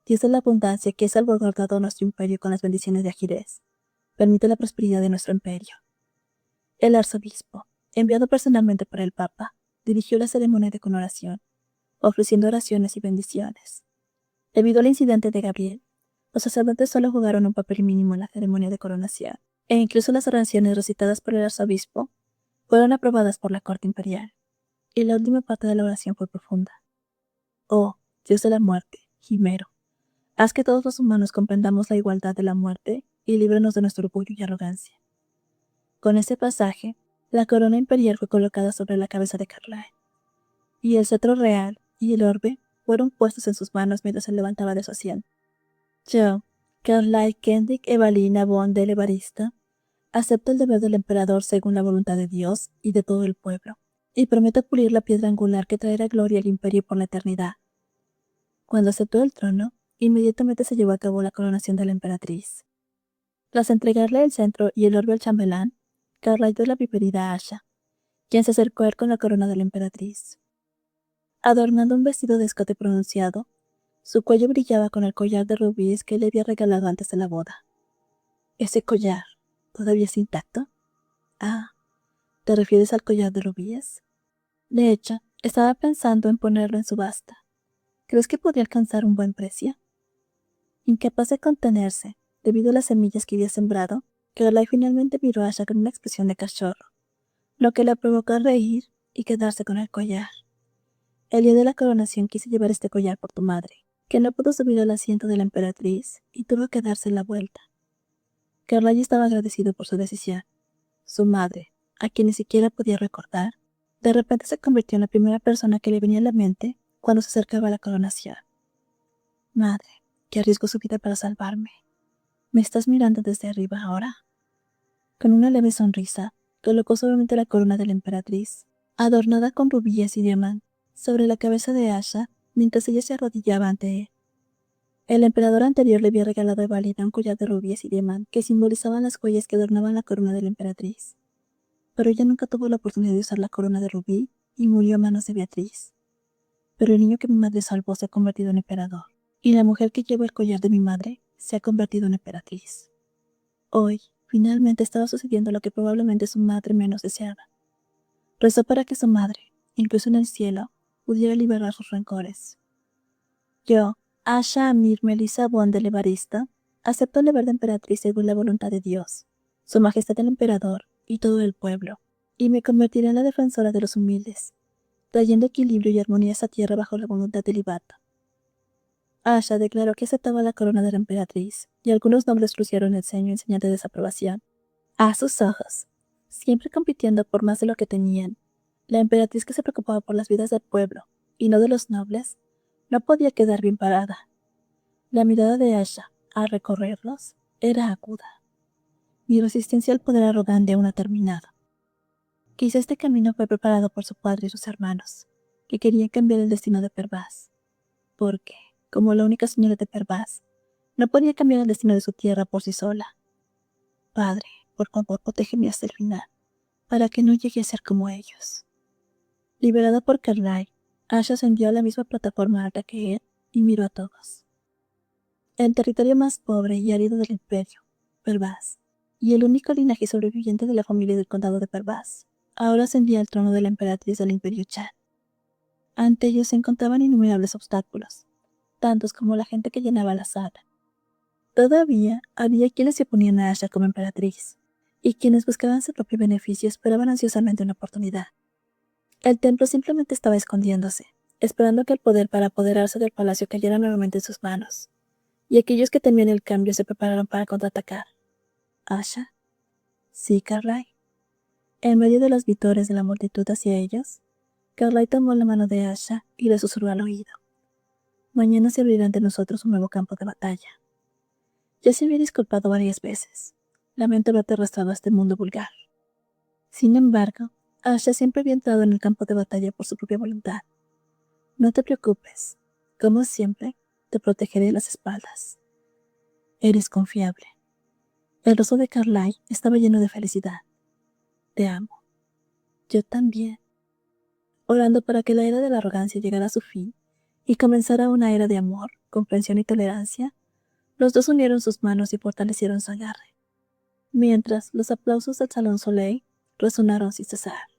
Dios de la abundancia que es salvaguardado nuestro imperio con las bendiciones de Agirés, permite la prosperidad de nuestro imperio. El arzobispo, enviado personalmente por el Papa, dirigió la ceremonia de coronación, ofreciendo oraciones y bendiciones. Debido al incidente de Gabriel, los sacerdotes solo jugaron un papel mínimo en la ceremonia de coronación, e incluso las oraciones recitadas por el arzobispo fueron aprobadas por la corte imperial, y la última parte de la oración fue profunda. Oh, Dios de la muerte, Jimero, haz que todos los humanos comprendamos la igualdad de la muerte y líbranos de nuestro orgullo y arrogancia. Con este pasaje, la corona imperial fue colocada sobre la cabeza de Carlyle, y el cetro real y el orbe fueron puestos en sus manos mientras se levantaba de su asiento. Yo, Carlyle Kendrick Evalina von del Evaristo, acepto el deber del emperador según la voluntad de Dios y de todo el pueblo, y prometo pulir la piedra angular que traerá gloria al imperio por la eternidad. Cuando aceptó el trono, inmediatamente se llevó a cabo la coronación de la emperatriz. Tras entregarle el cetro y el orbe al chambelán, Carlyle dio la bienvenida a Asha, quien se acercó a él con la corona de la emperatriz. Adornando un vestido de escote pronunciado, su cuello brillaba con el collar de rubíes que le había regalado antes de la boda. ¿Ese collar todavía es intacto? Ah, ¿te refieres al collar de rubíes? De hecho, estaba pensando en ponerlo en subasta. ¿Crees que podría alcanzar un buen precio? Incapaz de contenerse, debido a las semillas que había sembrado, Carlyle finalmente miró a Asha con una expresión de cachorro, lo que la provocó a reír y quedarse con el collar. El día de la coronación quise llevar este collar por tu madre, que no pudo subir al asiento de la emperatriz y tuvo que darse la vuelta. Carlyle estaba agradecido por su decisión. Su madre, a quien ni siquiera podía recordar, De repente se convirtió en la primera persona que le venía a la mente cuando se acercaba a la coronación. Madre, que arriesgó su vida para salvarme. ¿Me estás mirando desde arriba ahora? Con una leve sonrisa, colocó suavemente la corona de la emperatriz, adornada con rubíes y diamantes, sobre la cabeza de Asha mientras ella se arrodillaba ante él. El emperador anterior le había regalado a Valida un collar de rubíes y diamantes que simbolizaban las joyas que adornaban la corona de la emperatriz. Pero ella nunca tuvo la oportunidad de usar la corona de rubí y murió a manos de Beatriz. Pero el niño que mi madre salvó se ha convertido en emperador, y la mujer que lleva el collar de mi madre se ha convertido en emperatriz. Hoy, finalmente estaba sucediendo lo que probablemente su madre menos deseaba. Rezó para que su madre, incluso en el cielo, pudiera liberar sus rencores. Yo, Asha Amir Melissa Bon de Levarista, acepto el deber de emperatriz según la voluntad de Dios, su majestad el emperador y todo el pueblo, y me convertiré en la defensora de los humildes, trayendo equilibrio y armonía a esa tierra bajo la voluntad de Libata. Asha declaró que aceptaba la corona de la emperatriz, y algunos nobles fruncieron el ceño en señal de desaprobación. A sus ojos, siempre compitiendo por más de lo que tenían, la emperatriz que se preocupaba por las vidas del pueblo, y no de los nobles, no podía quedar bien parada. La mirada de Asha, al recorrerlos, era aguda. Mi resistencia al poder arrogante aún ha terminado. Quizá este camino fue preparado por su padre y sus hermanos, que querían cambiar el destino de Pervaz, porque, como la única señora de Pervaz, no podía cambiar el destino de su tierra por sí sola. Padre, por favor, protégeme hasta el final, para que no llegue a ser como ellos. Liberada por Carlyle, Asha ascendió a la misma plataforma alta que él y miró a todos. El territorio más pobre y árido del imperio, Pervaz, y el único linaje sobreviviente de la familia del condado de Pervaz, ahora ascendía al trono de la emperatriz del imperio Chan. Ante ellos se encontraban innumerables obstáculos, tantos como la gente que llenaba la sala. Todavía había quienes se oponían a Asha como emperatriz, y quienes buscaban su propio beneficio esperaban ansiosamente una oportunidad. El templo simplemente estaba escondiéndose, esperando que el poder para apoderarse del palacio cayera nuevamente en sus manos, y aquellos que temían el cambio se prepararon para contraatacar. ¿Asha? Sí, Carlyle. En medio de los vítores de la multitud hacia ellos, Carlyle tomó la mano de Asha y le susurró al oído. Mañana se abrirá ante nosotros un nuevo campo de batalla. Ya se había disculpado varias veces. Lamento haberte arrastrado a este mundo vulgar. Sin embargo, Asha siempre había entrado en el campo de batalla por su propia voluntad. No te preocupes. Como siempre, te protegeré las espaldas. Eres confiable. El rostro de Carlyle estaba lleno de felicidad. Te amo. Yo también. Orando para que la era de la arrogancia llegara a su fin y comenzara una era de amor, comprensión y tolerancia, los dos unieron sus manos y fortalecieron su agarre, mientras los aplausos del Salón Soleil resonaron sin cesar.